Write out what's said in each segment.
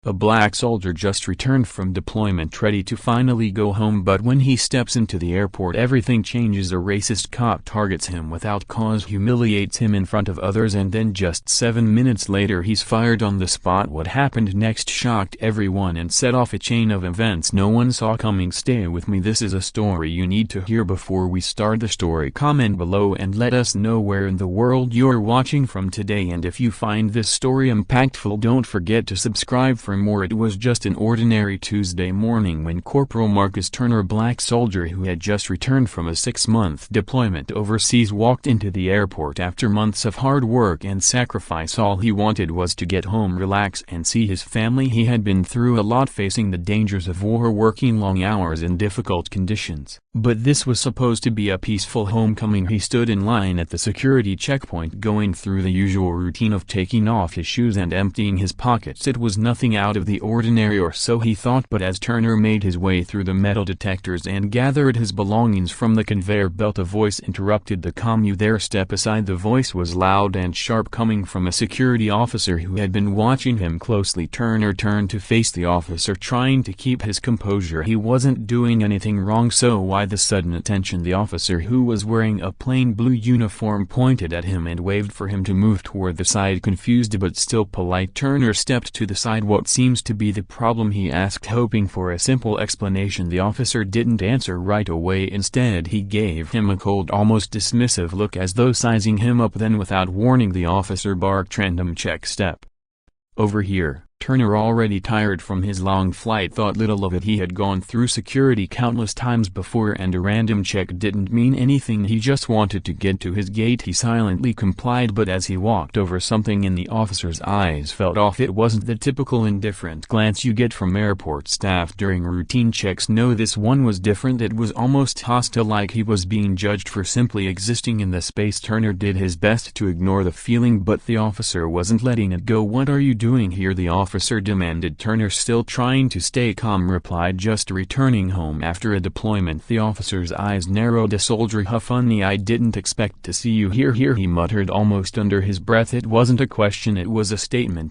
A black soldier just returned from deployment ready to finally go home, but when he steps into the airport everything changes. A racist cop targets him without cause, humiliates him in front of others, and then just 7 minutes later he's fired on the spot. What happened next shocked everyone and set off a chain of events no one saw coming. Stay with me, this is a story you need to hear. Before we start the story, comment below and let us know where in the world you're watching from today, and if you find this story impactful don't forget to subscribe for more. It was just an ordinary Tuesday morning when Corporal Marcus Turner, a black soldier who had just returned from a 6-month deployment overseas, walked into the airport after months of hard work and sacrifice. All he wanted was to get home, relax, and see his family. He had been through a lot, facing the dangers of war, working long hours in difficult conditions. But this was supposed to be a peaceful homecoming. He stood in line at the security checkpoint, going through the usual routine of taking off his shoes and emptying his pockets. It was nothing out of the ordinary, or so he thought, but as Turner made his way through the metal detectors and gathered his belongings from the conveyor belt, a voice interrupted the comm. "You there, step aside." The voice was loud and sharp, coming from a security officer who had been watching him closely. Turner turned to face the officer, trying to keep his composure. He wasn't doing anything wrong, so why the sudden attention? The officer, who was wearing a plain blue uniform, pointed at him and waved for him to move toward the side. Confused but still polite, Turner stepped to the side. "What seems to be the problem?" he asked, hoping for a simple explanation. The officer didn't answer right away. Instead he gave him a cold, almost dismissive look, as though sizing him up. Then without warning the officer barked, "Random check, step over here." Turner, already tired from his long flight, thought little of it. He had gone through security countless times before, and a random check didn't mean anything. He just wanted to get to his gate. He silently complied, but as he walked over, something in the officer's eyes felt off. It wasn't the typical indifferent glance you get from airport staff during routine checks. No, this one was different. It was almost hostile, like he was being judged for simply existing in the space. Turner did his best to ignore the feeling, but the officer wasn't letting it go. "What are you doing here?" the officer demanded. Turner, still trying to stay calm, replied, "Just returning home after a deployment." The officer's eyes narrowed. "A soldier, huh? Funny, I didn't expect to see you here," he muttered almost under his breath. It wasn't a question, it was a statement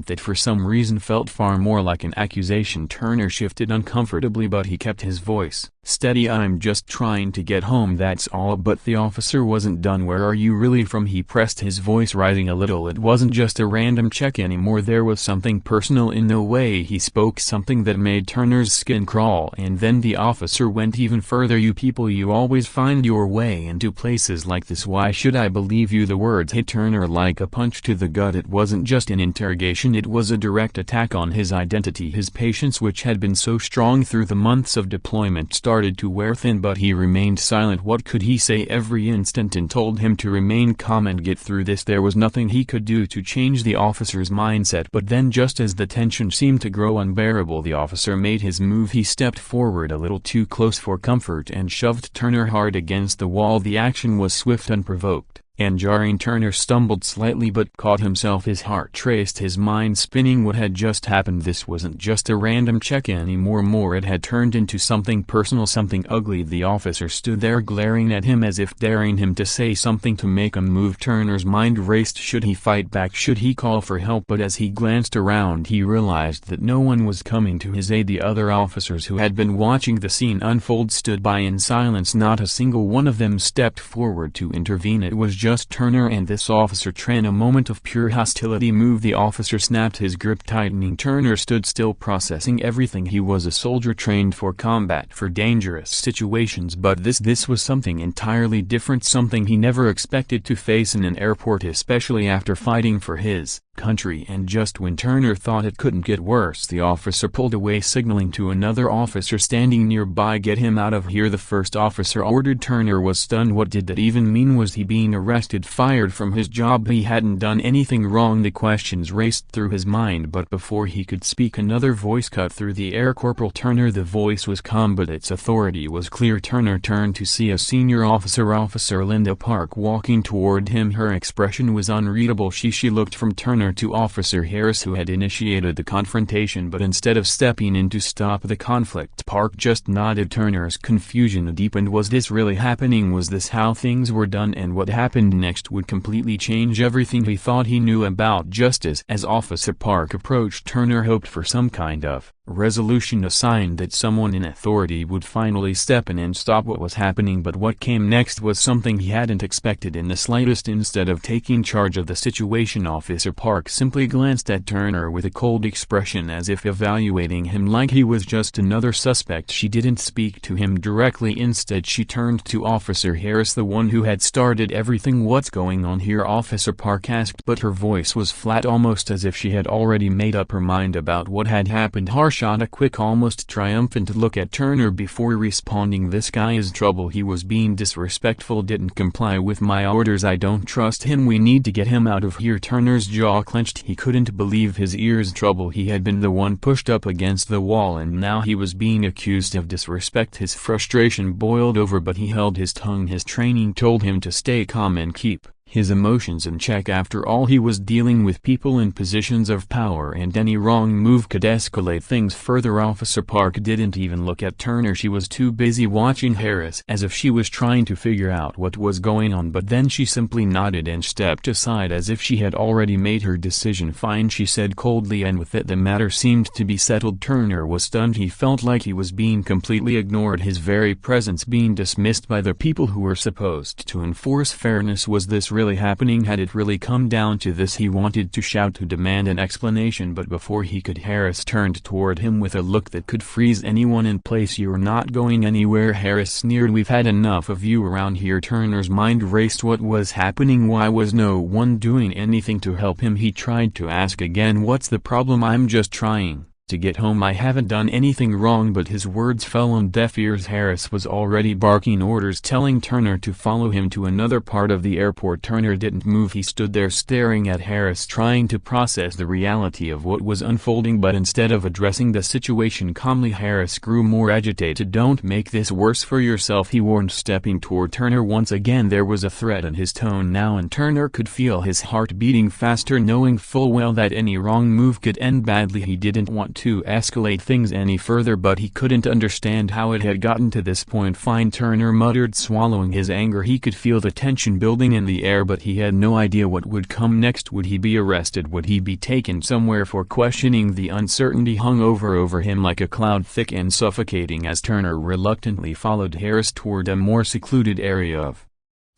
that for some reason felt far more like an accusation. Turner shifted uncomfortably, but he kept his voice steady. "I'm just trying to get home, that's all." But the officer wasn't done. "Where are you really from?" he pressed, his voice rising a little. It wasn't just a random check anymore. There was something personal in the way he spoke, something that made Turner's skin crawl. And then the officer went even further. "You people, you always find your way into places like this. Why should I believe you?" The words hit Turner like a punch to the gut. It wasn't just an interrogation, it was a direct attack on his identity. His patience, which had been so strong through the months of deployment, started to wear thin, but he remained silent. What could he say? Every instant told him to remain calm and get through this. There was nothing he could do to change the officer's mindset. But then, just as the tension seemed to grow unbearable, the officer made his move. He stepped forward a little too close for comfort and shoved Turner hard against the wall. The action was swift, unprovoked, and jarring. Turner stumbled slightly but caught himself. His heart raced, his mind spinning. What had just happened? This wasn't just a random check anymore. It had turned into something personal, something ugly. The officer stood there glaring at him as if daring him to say something, to make a move. Turner's mind raced. Should he fight back? Should he call for help? But as he glanced around he realized that no one was coming to his aid. The other officers who had been watching the scene unfold stood by in silence. Not a single one of them stepped forward to intervene. It was just Turner and this officer. In a moment of pure hostility, the officer snapped his grip, tightening. Turner stood still, processing everything. He was a soldier trained for combat, for dangerous situations, but this was something entirely different, something he never expected to face in an airport, especially after fighting for his country. And just when Turner thought it couldn't get worse, the officer pulled away, signaling to another officer standing nearby, "Get him out of here," the first officer ordered. Turner was stunned. What did that even mean? Was he being arrested, fired from his job? He hadn't done anything wrong. The questions raced through his mind, but before he could speak another voice cut through the air. "Corporal Turner." The voice was calm, but its authority was clear. Turner turned to see a senior officer, Officer Linda Park, walking toward him. Her expression was unreadable. She looked from Turner Turner to Officer Harris, who had initiated the confrontation, but instead of stepping in to stop the conflict, Park just nodded. Turner's confusion deepened. Was this really happening? Was this how things were done? And what happened next would completely change everything he thought he knew about justice. As Officer Park approached, Turner hoped for some kind of resolution, a sign that someone in authority would finally step in and stop what was happening. But what came next was something he hadn't expected in the slightest. Instead of taking charge of the situation, Officer Park simply glanced at Turner with a cold expression, as if evaluating him like he was just another suspect. She didn't speak to him directly. Instead, she turned to Officer Harris, the one who had started everything. "What's going on here?" Officer Park asked, but her voice was flat, almost as if she had already made up her mind about what had happened. Harsh shot a quick, almost triumphant look at Turner before responding. "This guy is trouble. He was being disrespectful, didn't comply with my orders. I don't trust him. We need to get him out of here." Turner's jaw clenched. He couldn't believe his ears. Trouble. He had been the one pushed up against the wall, and now he was being accused of disrespect. His frustration boiled over, but he held his tongue. His training told him to stay calm and keep his emotions in check. After all, he was dealing with people in positions of power, and any wrong move could escalate things further. Officer Park didn't even look at Turner. She was too busy watching Harris, as if she was trying to figure out what was going on. But then she simply nodded and stepped aside, as if she had already made her decision. "Fine," she said coldly, and with it the matter seemed to be settled. Turner was stunned. He felt like he was being completely ignored, his very presence being dismissed by the people who were supposed to enforce fairness. Was this really happening? Had it really come down to this? He wanted to shout, to demand an explanation, but before he could, Harris turned toward him with a look that could freeze anyone in place. "You're not going anywhere," Harris sneered. "We've had enough of you around here." Turner's mind raced. What was happening? Why was no one doing anything to help him? He tried to ask again, "What's the problem?" "I'm just trying to get home. I haven't done anything wrong." But his words fell on deaf ears. Harris was already barking orders, telling Turner to follow him to another part of the airport. Turner didn't move. He stood there staring at Harris, trying to process the reality of what was unfolding. But instead of addressing the situation calmly, Harris grew more agitated. "Don't make this worse for yourself," he warned, stepping toward Turner. Once again there was a threat in his tone now, and Turner could feel his heart beating faster, knowing full well that any wrong move could end badly. He didn't want to escalate things any further, but he couldn't understand how it had gotten to this point. "Fine," Turner muttered, swallowing his anger. He could feel the tension building in the air, but he had no idea what would come next. Would he be arrested? Would he be taken somewhere for questioning? The uncertainty hung over him like a cloud, thick and suffocating, as Turner reluctantly followed Harris toward a more secluded area of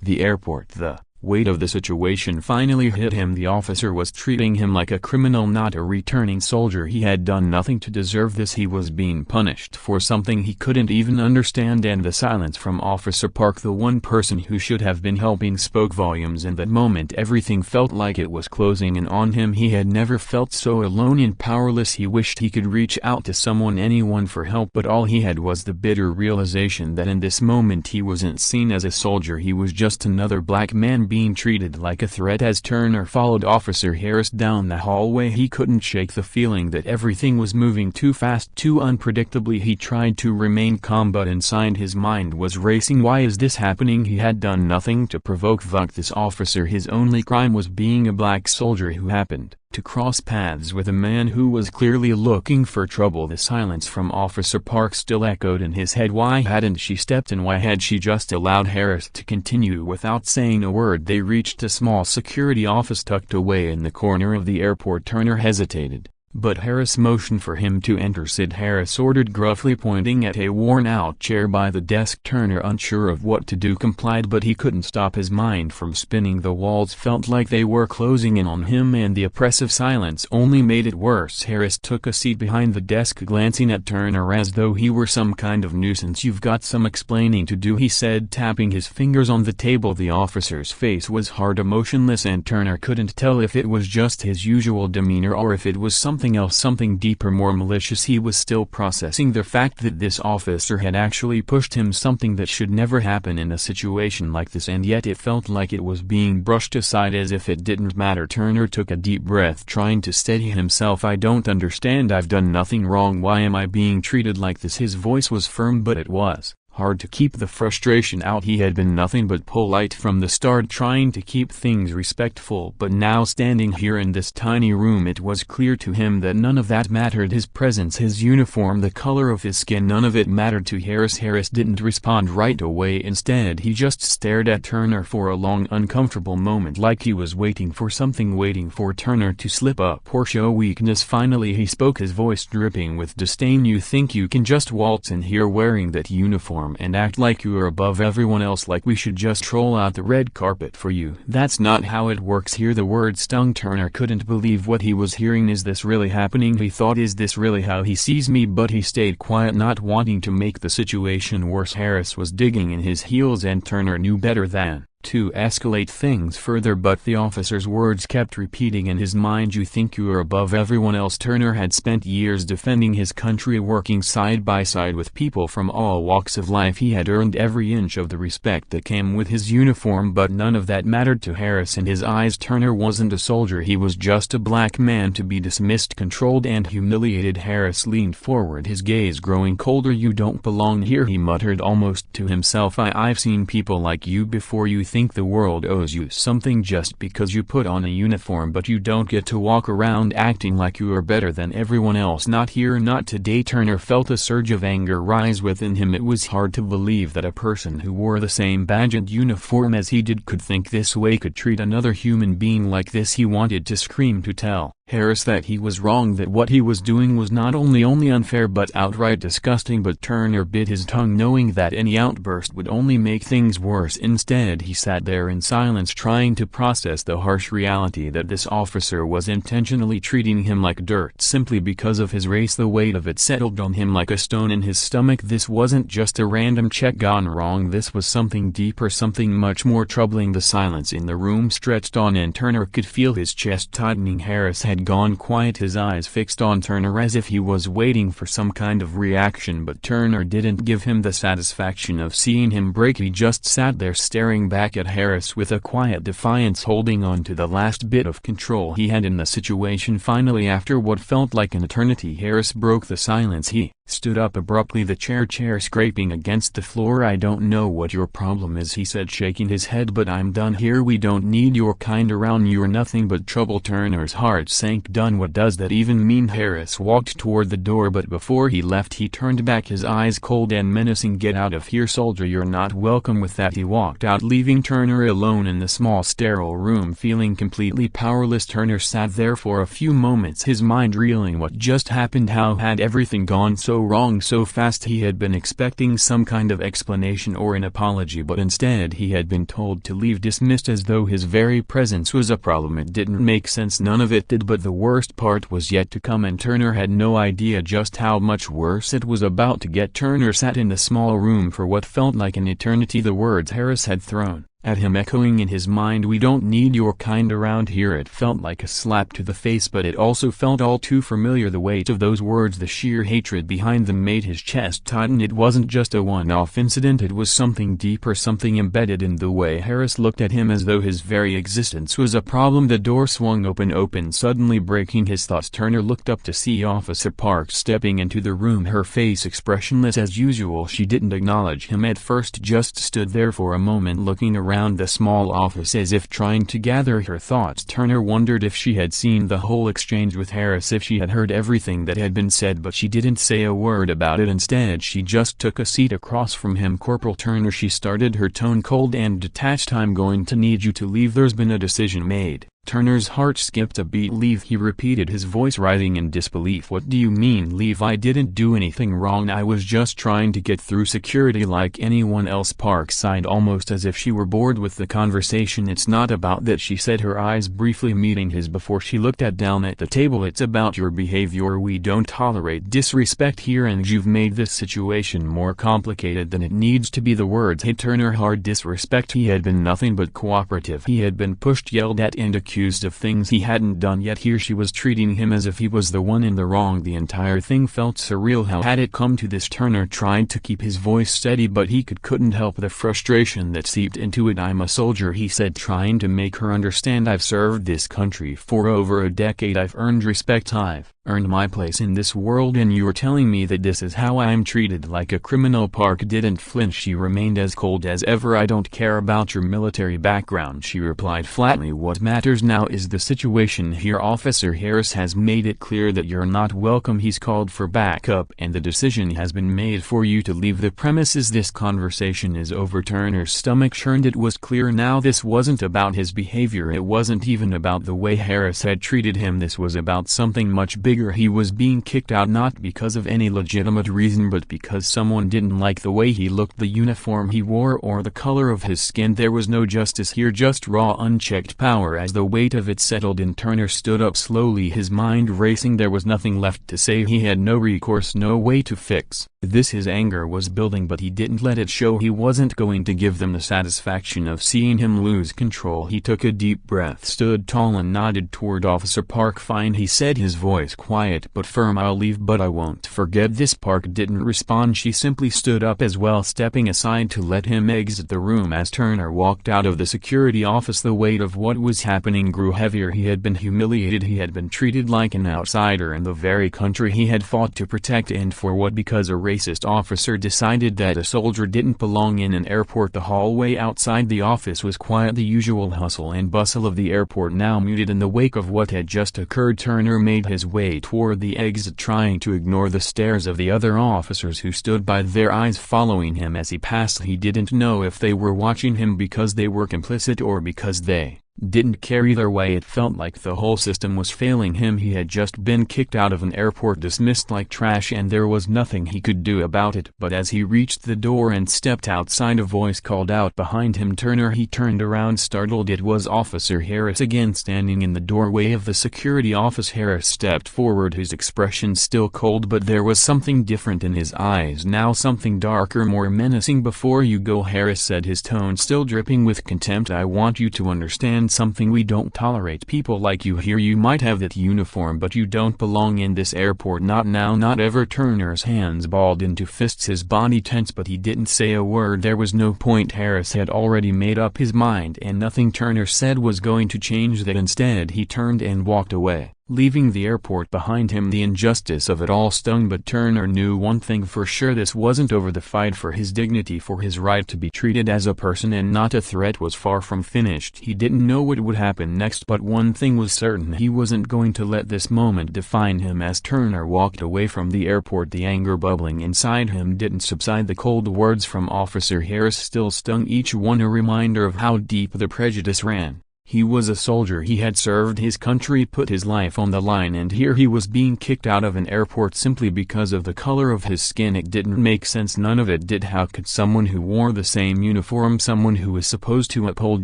the airport. The weight of the situation finally hit him. The officer was treating him like a criminal, not a returning soldier. He had done nothing to deserve this. He was being punished for something he couldn't even understand, and the silence from Officer Park, the one person who should have been helping, spoke volumes. In that moment everything felt like it was closing in on him. He had never felt so alone and powerless. He wished he could reach out to someone, anyone, for help, but all he had was the bitter realization that in this moment he wasn't seen as a soldier. He was just another black man being treated like a threat. As Turner followed Officer Harris down the hallway, he couldn't shake the feeling that everything was moving too fast, too unpredictably. He tried to remain calm, but inside his mind was racing. Why is this happening? He had done nothing to provoke this officer. His only crime was being a black soldier who happened to cross paths with a man who was clearly looking for trouble. The silence from Officer Park still echoed in his head. Why hadn't she stepped in? Why had she just allowed Harris to continue without saying a word? They reached a small security office tucked away in the corner of the airport. Turner hesitated, but Harris motioned for him to enter. "Sit," Harris ordered gruffly, pointing at a worn-out chair by the desk. Turner, unsure of what to do, complied, but he couldn't stop his mind from spinning. The walls felt like they were closing in on him, and the oppressive silence only made it worse. Harris took a seat behind the desk, glancing at Turner as though he were some kind of nuisance. "You've got some explaining to do," he said, tapping his fingers on the table. The officer's face was hard, emotionless, and Turner couldn't tell if it was just his usual demeanor or if it was something else, something deeper, more malicious. He was still processing the fact that this officer had actually pushed him, something that should never happen in a situation like this, and yet it felt like it was being brushed aside as if it didn't matter. Turner took a deep breath, trying to steady himself. "I don't understand. I've done nothing wrong. Why am I being treated like this?" His voice was firm, but it was Hard to keep the frustration out. He had been nothing but polite from the start, trying to keep things respectful, but now standing here in this tiny room it was clear to him that none of that mattered. His presence, his uniform, the color of his skin, none of it mattered to Harris. Harris didn't respond right away. Instead he just stared at Turner for a long uncomfortable moment, like he was waiting for something, waiting for Turner to slip up or show weakness. Finally he spoke, his voice dripping with disdain. "You think you can just waltz in here wearing that uniform and act like you are above everyone else, like we should just roll out the red carpet for you? That's not how it works here." The word stung. Turner couldn't believe what he was hearing. Is this really happening? He thought, is this really how he sees me? But he stayed quiet, not wanting to make the situation worse. Harris was digging in his heels and Turner knew better than to escalate things further, but the officer's words kept repeating in his mind. "You think you are above everyone else?" Turner had spent years defending his country, working side by side with people from all walks of life. He had earned every inch of the respect that came with his uniform, but none of that mattered to Harris. In his eyes Turner wasn't a soldier, he was just a black man to be dismissed, controlled and humiliated. Harris leaned forward, his gaze growing colder. "You don't belong here," he muttered almost to himself. I've seen people like you before. You think the world owes you something just because you put on a uniform, but you don't get to walk around acting like you are better than everyone else. Not here, not today." Turner felt a surge of anger rise within him. It was hard to believe that a person who wore the same badge and uniform as he did could think this way, could treat another human being like this. He wanted to scream, to tell Harris that he was wrong, that what he was doing was not only unfair but outright disgusting, but Turner bit his tongue, knowing that any outburst would only make things worse. Instead he sat there in silence, trying to process the harsh reality that this officer was intentionally treating him like dirt simply because of his race. The weight of it settled on him like a stone in his stomach. This wasn't just a random check gone wrong, this was something deeper, something much more troubling. The silence in the room stretched on and Turner could feel his chest tightening. Harris had gone quiet, his eyes fixed on Turner as if he was waiting for some kind of reaction, but Turner didn't give him the satisfaction of seeing him break. He just sat there staring back at Harris with a quiet defiance, holding on to the last bit of control he had in the situation. Finally, after what felt like an eternity, Harris broke the silence. He stood up abruptly, the chair scraping against the floor. "I don't know what your problem is," he said, shaking his head, "but I'm done here. We don't need your kind around. You're nothing but trouble." Turner's heart sank. "Done? What does that even mean?" Harris walked toward the door, but before he left he turned back, his eyes cold and menacing. "Get out of here, soldier. You're not welcome." With that he walked out, leaving Turner alone in the small sterile room, feeling completely powerless. Turner sat there for a few moments, his mind reeling. What just happened? How had everything gone so wrong so fast? He had been expecting some kind of explanation or an apology, but instead he had been told to leave, dismissed as though his very presence was a problem. It didn't make sense, none of it did, but the worst part was yet to come, and Turner had no idea just how much worse it was about to get. Turner sat in the small room for what felt like an eternity, the words Harris had thrown at him echoing in his mind. "We don't need your kind around here." It felt like a slap to the face, but it also felt all too familiar. The weight of those words, the sheer hatred behind them, made his chest tighten. It wasn't just a one-off incident, it was something deeper, something embedded in the way Harris looked at him, as though his very existence was a problem. The door swung open, suddenly breaking his thoughts. Turner looked up to see Officer Parks stepping into the room, her face expressionless as usual. She didn't acknowledge him at first, just stood there for a moment looking around the small office as if trying to gather her thoughts. Turner wondered if she had seen the whole exchange with Harris, if she had heard everything that had been said, but she didn't say a word about it. Instead she just took a seat across from him. "Corporal Turner," she started, her tone cold and detached, "I'm going to need you to leave. There's been a decision made." Turner's heart skipped a beat. "Leave?" he repeated, his voice rising in disbelief. "What do you mean leave? I didn't do anything wrong. I was just trying to get through security like anyone else." Parks sighed, almost as if she were bored with the conversation. "It's not about that," she said, her eyes briefly meeting his before she looked down at the table. "It's about your behavior. We don't tolerate disrespect here, and you've made this situation more complicated than it needs to be." The words hit Turner hard. Disrespect? He had been nothing but cooperative. He had been pushed, yelled at, and accused of things he hadn't done, yet here she was treating him as if he was the one in the wrong. The entire thing felt surreal. How had it come to this? Turner tried to keep his voice steady, but he couldn't help the frustration that seeped into it. "I'm a soldier," he said, trying to make her understand. "I've served this country for over a decade. I've earned respect. I've earned my place in this world, and you're telling me that this is how I'm treated like a criminal?" Park didn't flinch. She remained as cold as ever. "I don't care about your military background," she replied flatly. "What matters now is the situation here. Officer Harris has made it clear that you're not welcome. He's called for backup and the decision has been made for you to leave the premises. This conversation is over." Turner's stomach churned. It was clear now this wasn't about his behavior. It wasn't even about the way Harris had treated him. This was about something much bigger. He was being kicked out not because of any legitimate reason, but because someone didn't like the way he looked, the uniform he wore, or the color of his skin. There was no justice here, just raw unchecked power. As the weight of it settled in, Turner stood up slowly, his mind racing. There was nothing left to say. He had no recourse, no way to fix this. His anger was building, but he didn't let it show. He wasn't going to give them the satisfaction of seeing him lose control. He took a deep breath, stood tall, and nodded toward Officer Park. "Fine," he said, his voice quiet but firm. "I'll leave, but I won't forget this." Park didn't respond. She simply stood up as well, stepping aside to let him exit the room. As Turner walked out of the security office, the weight of what was happening grew heavier. He had been humiliated. He had been treated like an outsider in the very country he had fought to protect. And for what? Because a racist officer decided that a soldier didn't belong in an airport. The hallway outside the office was quiet, the usual hustle and bustle of the airport now muted in the wake of what had just occurred. Turner made his way toward the exit, trying to ignore the stares of the other officers who stood by, their eyes following him as he passed. He didn't know if they were watching him because they were complicit or because they didn't care. Either way, it felt like the whole system was failing him. He had just been kicked out of an airport, dismissed like trash, and there was nothing he could do about it. But as he reached the door and stepped outside, a voice called out behind him, "Turner!" He turned around, startled. It was Officer Harris again, standing in the doorway of the security office. Harris stepped forward, his expression still cold, but there was something different in his eyes now, something darker, more menacing. "Before you go," Harris said, his tone still dripping with contempt, "I want you to understand something. We don't tolerate people like you here. You might have that uniform, but you don't belong in this airport. Not now, not ever." Turner's hands balled into fists, his body tense, but he didn't say a word. There was no point. Harris had already made up his mind, and nothing Turner said was going to change that. Instead, he turned and walked away, leaving the airport behind him. The injustice of it all stung, but Turner knew one thing for sure: this wasn't over. The fight for his dignity, for his right to be treated as a person and not a threat, was far from finished. He didn't know what would happen next, but one thing was certain: he wasn't going to let this moment define him. As Turner walked away from the airport, the anger bubbling inside him didn't subside. The cold words from Officer Harris still stung, each one a reminder of how deep the prejudice ran. He was a soldier. He had served his country, put his life on the line, and here he was being kicked out of an airport simply because of the color of his skin. It didn't make sense. None of it did. How could someone who wore the same uniform, someone who was supposed to uphold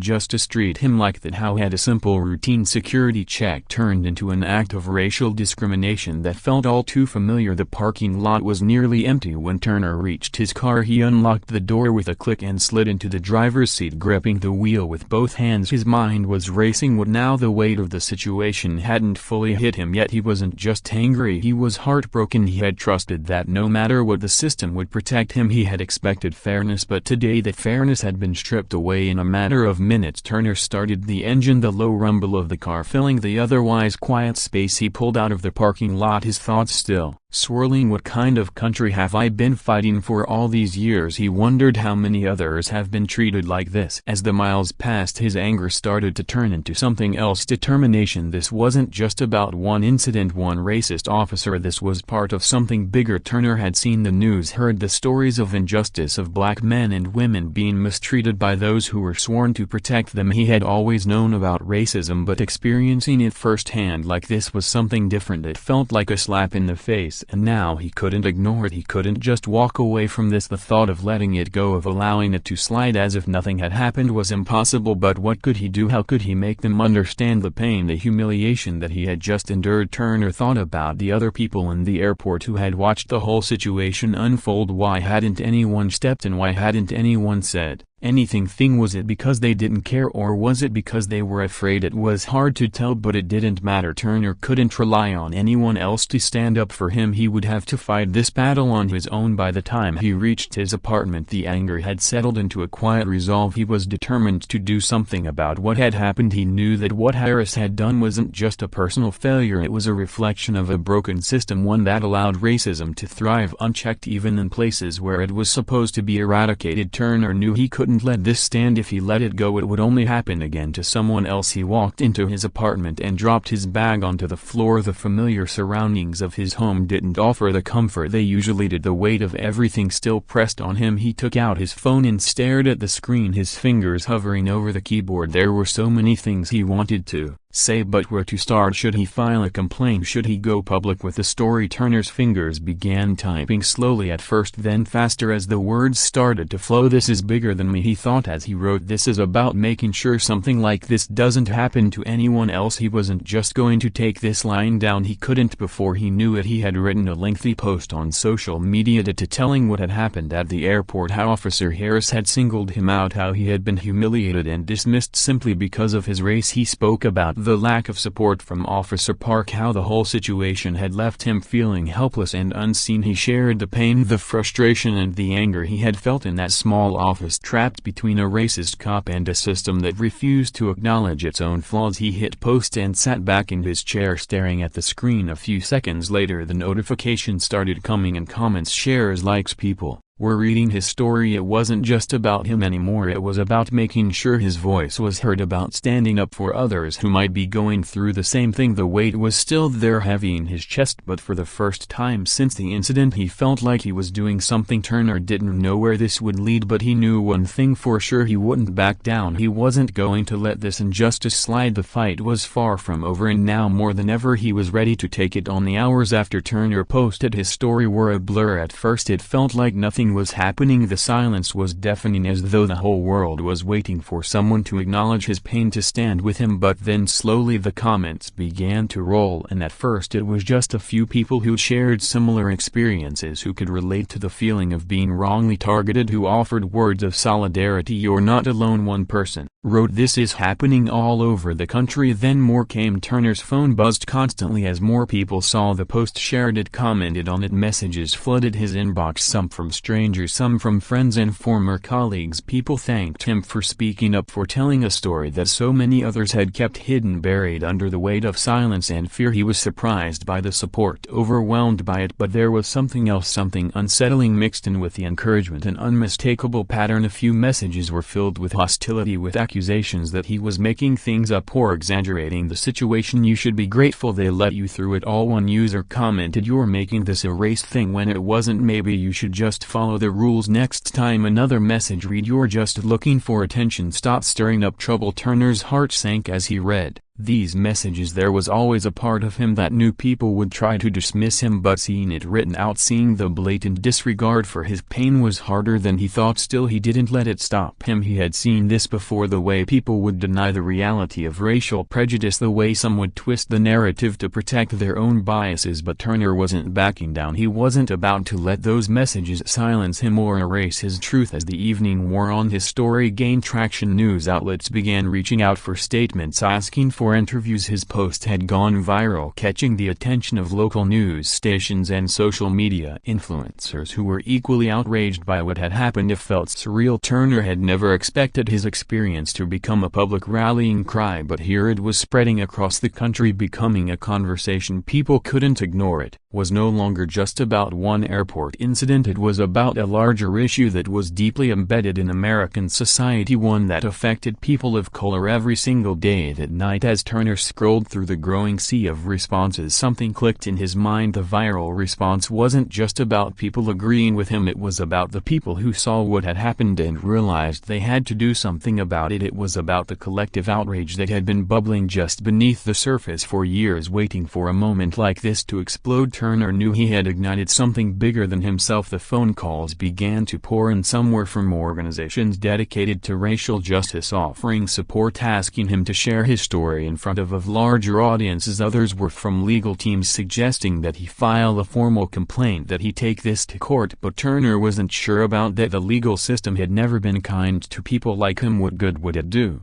justice, treat him like that? How had a simple routine security check turned into an act of racial discrimination that felt all too familiar? The parking lot was nearly empty when Turner reached his car. He unlocked the door with a click and slid into the driver's seat, gripping the wheel with both hands. His mind was racing. What now? The weight of the situation hadn't fully hit him yet. He wasn't just angry, he was heartbroken. He had trusted that no matter what, the system would protect him. He had expected fairness, but today that fairness had been stripped away in a matter of minutes. Turner started the engine, the low rumble of the car filling the otherwise quiet space. He pulled out of the parking lot, his thoughts still swirling. What kind of country have I been fighting for all these years? He wondered how many others have been treated like this. As the miles passed, his anger started to turn into something else: determination. This wasn't just about one incident, one racist officer. This was part of something bigger. Turner had seen the news, heard the stories of injustice, of black men and women being mistreated by those who were sworn to protect them. He had always known about racism, but experiencing it firsthand like this was something different. It felt like a slap in the face, and now he couldn't ignore it. He couldn't just walk away from this. The thought of letting it go, of allowing it to slide as if nothing had happened, was impossible. But what could he do? How could he make them understand the pain, the humiliation that he had just endured? Turner thought about the other people in the airport who had watched the whole situation unfold. Why hadn't anyone stepped in? Why hadn't anyone said anything thing. Was it because they didn't care, or was it because they were afraid? It was hard to tell, but it didn't matter. Turner couldn't rely on anyone else to stand up for him. He would have to fight this battle on his own. By the time he reached his apartment, the anger had settled into a quiet resolve. He was determined to do something about what had happened. He knew that what Harris had done wasn't just a personal failure, it was a reflection of a broken system, one that allowed racism to thrive unchecked even in places where it was supposed to be eradicated. Turner knew he couldn't let this stand. If he let it go, it would only happen again to someone else. He walked into his apartment and dropped his bag onto the floor. The familiar surroundings of his home didn't offer the comfort they usually did. The weight of everything still pressed on him. He took out his phone and stared at the screen, his fingers hovering over the keyboard. There were so many things he wanted to say, but where to start? Should he file a complaint? Should he go public with the story? Turner's fingers began typing slowly at first, then faster as the words started to flow. "This is bigger than me," he thought as he wrote. "This is about making sure something like this doesn't happen to anyone else." He wasn't just going to take this line down. He couldn't. Before he knew it, he had written a lengthy post on social media detailing what had happened at the airport, how Officer Harris had singled him out, how he had been humiliated and dismissed simply because of his race. He spoke about the lack of support from Officer Park, how the whole situation had left him feeling helpless and unseen. He shared the pain, the frustration and the anger he had felt in that small office, trapped between a racist cop and a system that refused to acknowledge its own flaws. He hit post and sat back in his chair staring at the screen. A few seconds later the notifications started coming in: comments, shares, likes. People were reading his story. It wasn't just about him anymore, it was about making sure his voice was heard, about standing up for others who might be going through the same thing. The weight was still there, heavy in his chest, but for the first time since the incident he felt like he was doing something. Turner didn't know where this would lead, but he knew one thing for sure: he wouldn't back down. He wasn't going to let this injustice slide. The fight was far from over, and now more than ever he was ready to take it on. The hours after Turner posted his story were a blur. At first it felt like nothing was happening. The silence was deafening, as though the whole world was waiting for someone to acknowledge his pain, to stand with him. But then slowly the comments began to roll, and at first it was just a few people who shared similar experiences, who could relate to the feeling of being wrongly targeted, who offered words of solidarity. "You're not alone," one person wrote. "This is happening all over the country." Then more came. Turner's phone buzzed constantly as more people saw the post, shared it, commented on it. Messages flooded his inbox, some from strangers, some from friends and former colleagues. People thanked him for speaking up, for telling a story that so many others had kept hidden, buried under the weight of silence and fear. He was surprised by the support, overwhelmed by it, but there was something else, something unsettling mixed in with the encouragement, an unmistakable pattern. A few messages were filled with hostility, with accusations that he was making things up or exaggerating the situation. "You should be grateful they let you through it all." One user commented, "You're making this a race thing when it wasn't. Maybe you should just follow the rules next time." Another message read, "You're just looking for attention. Stop stirring up trouble." Turner's heart sank as he read these messages. There was always a part of him that knew people would try to dismiss him, but seeing it written out, seeing the blatant disregard for his pain, was harder than he thought. Still, he didn't let it stop him. He had seen this before: the way people would deny the reality of racial prejudice, the way some would twist the narrative to protect their own biases. But Turner wasn't backing down. He wasn't about to let those messages silence him or erase his truth. As the evening wore on, his story gained traction. News outlets began reaching out for statements, asking for interviews. His post had gone viral, catching the attention of local news stations and social media influencers who were equally outraged by what had happened. It felt surreal. Turner had never expected his experience to become a public rallying cry, but here it was, spreading across the country, becoming a conversation. People couldn't ignore it. Was no longer just about one airport incident. It was about a larger issue that was deeply embedded in American society, one that affected people of color every single day. That night, as Turner scrolled through the growing sea of responses, something clicked in his mind. The viral response wasn't just about people agreeing with him, it was about the people who saw what had happened and realized they had to do something about it. It was about the collective outrage that had been bubbling just beneath the surface for years, waiting for a moment like this to explode. Turner knew he had ignited something bigger than himself. The phone calls began to pour in. Some were from organizations dedicated to racial justice, offering support, asking him to share his story in front of larger audiences. Others were from legal teams suggesting that he file a formal complaint, that he take this to court, but Turner wasn't sure about that. The legal system had never been kind to people like him. What good would it do?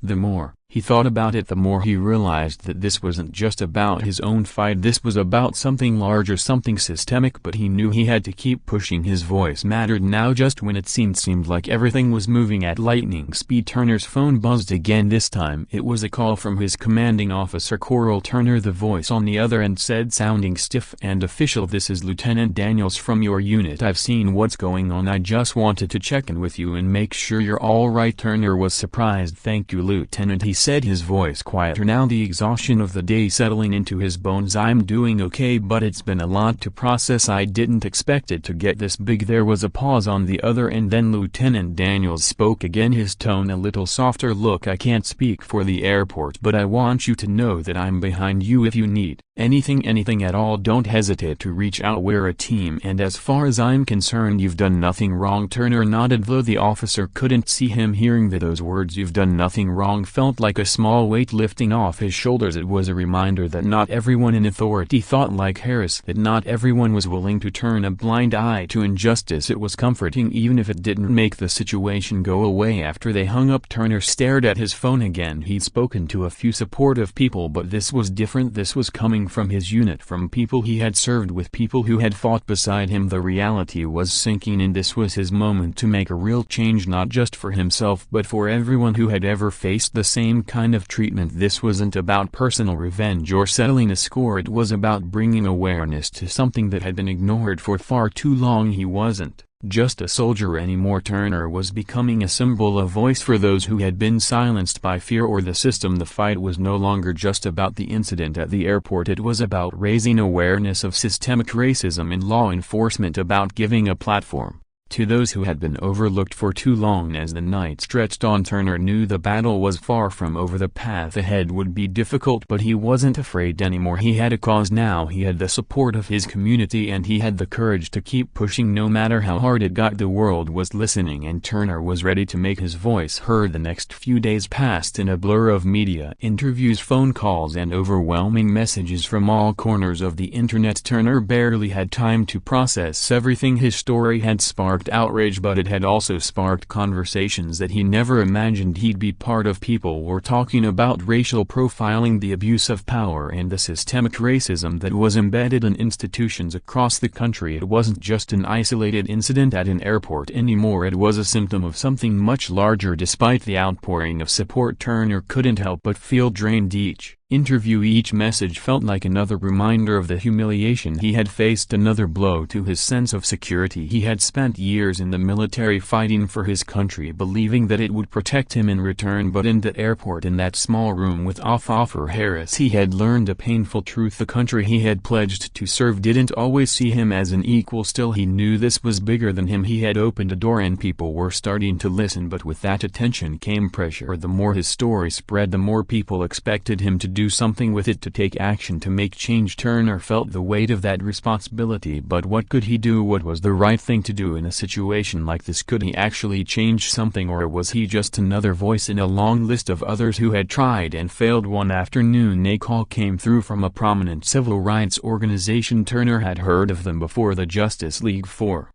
The more he thought about it, the more he realized that this wasn't just about his own fight. This was about something larger, something systemic, but he knew he had to keep pushing. His voice mattered now. Just when it seemed like everything was moving at lightning speed, Turner's phone buzzed again. This time it was a call from his commanding officer, Coral Turner. The voice on the other end said, sounding stiff and official, "This is Lieutenant Daniels from your unit. I've seen what's going on. I just wanted to check in with you and make sure you're all right." Turner was surprised. "Thank you, Lieutenant," he said, his voice quieter now, the exhaustion of the day settling into his bones. "I'm doing okay, but it's been a lot to process. I didn't expect it to get this big." There was a pause on the other end, then Lieutenant Daniels spoke again, his tone a little softer. "Look, I can't speak for the airport, but I want you to know that I'm behind you. If you need anything at all, don't hesitate to reach out. We're a team, and as far as I'm concerned, you've done nothing wrong." Turner nodded, though the officer couldn't see him. Hearing those words, "You've done nothing wrong," felt like a small weight lifting off his shoulders. It was a reminder that not everyone in authority thought like Harris, that not everyone was willing to turn a blind eye to injustice. It was comforting, even if it didn't make the situation go away. After they hung up, Turner stared at his phone again. He'd spoken to a few supportive people, but this was different. This was coming from his unit, from people he had served with, people who had fought beside him. The reality was sinking in. This was his moment to make a real change, not just for himself but for everyone who had ever faced the same kind of treatment. This wasn't about personal revenge or settling a score. It was about bringing awareness to something that had been ignored for far too long. He wasn't just a soldier anymore. Turner was becoming a symbol, a voice for those who had been silenced by fear or the system. The fight was no longer just about the incident at the airport. It was about raising awareness of systemic racism in law enforcement, about giving a platform to those who had been overlooked for too long. As the night stretched on, Turner knew the battle was far from over. The path ahead would be difficult, but he wasn't afraid anymore. He had a cause now. He had the support of his community, and he had the courage to keep pushing no matter how hard it got. The world was listening, and Turner was ready to make his voice heard. The next few days passed in a blur of media interviews, phone calls, and overwhelming messages from all corners of the internet. Turner barely had time to process everything. His story had sparked outrage, but it had also sparked conversations that he never imagined he'd be part of. People were talking about racial profiling, the abuse of power, and the systemic racism that was embedded in institutions across the country. It wasn't just an isolated incident at an airport anymore. It was a symptom of something much larger. Despite the outpouring of support, Turner couldn't help but feel drained. Each interview, each message felt like another reminder of the humiliation he had faced, another blow to his sense of security. He had spent years in the military fighting for his country, believing that it would protect him in return, but in the airport, in that small room with Officer Harris, he had learned a painful truth. The country he had pledged to serve didn't always see him as an equal. Still, he knew this was bigger than him. He had opened a door and people were starting to listen, but with that attention came pressure. The more his story spread, the more people expected him to do something with it, to take action, to make change. Turner felt the weight of that responsibility, but what could he do? What was the right thing to do in a situation like this? Could he actually change something, or was he just another voice in a long list of others who had tried and failed? One afternoon a call came through from a prominent civil rights organization. Turner had heard of them before, the Justice League for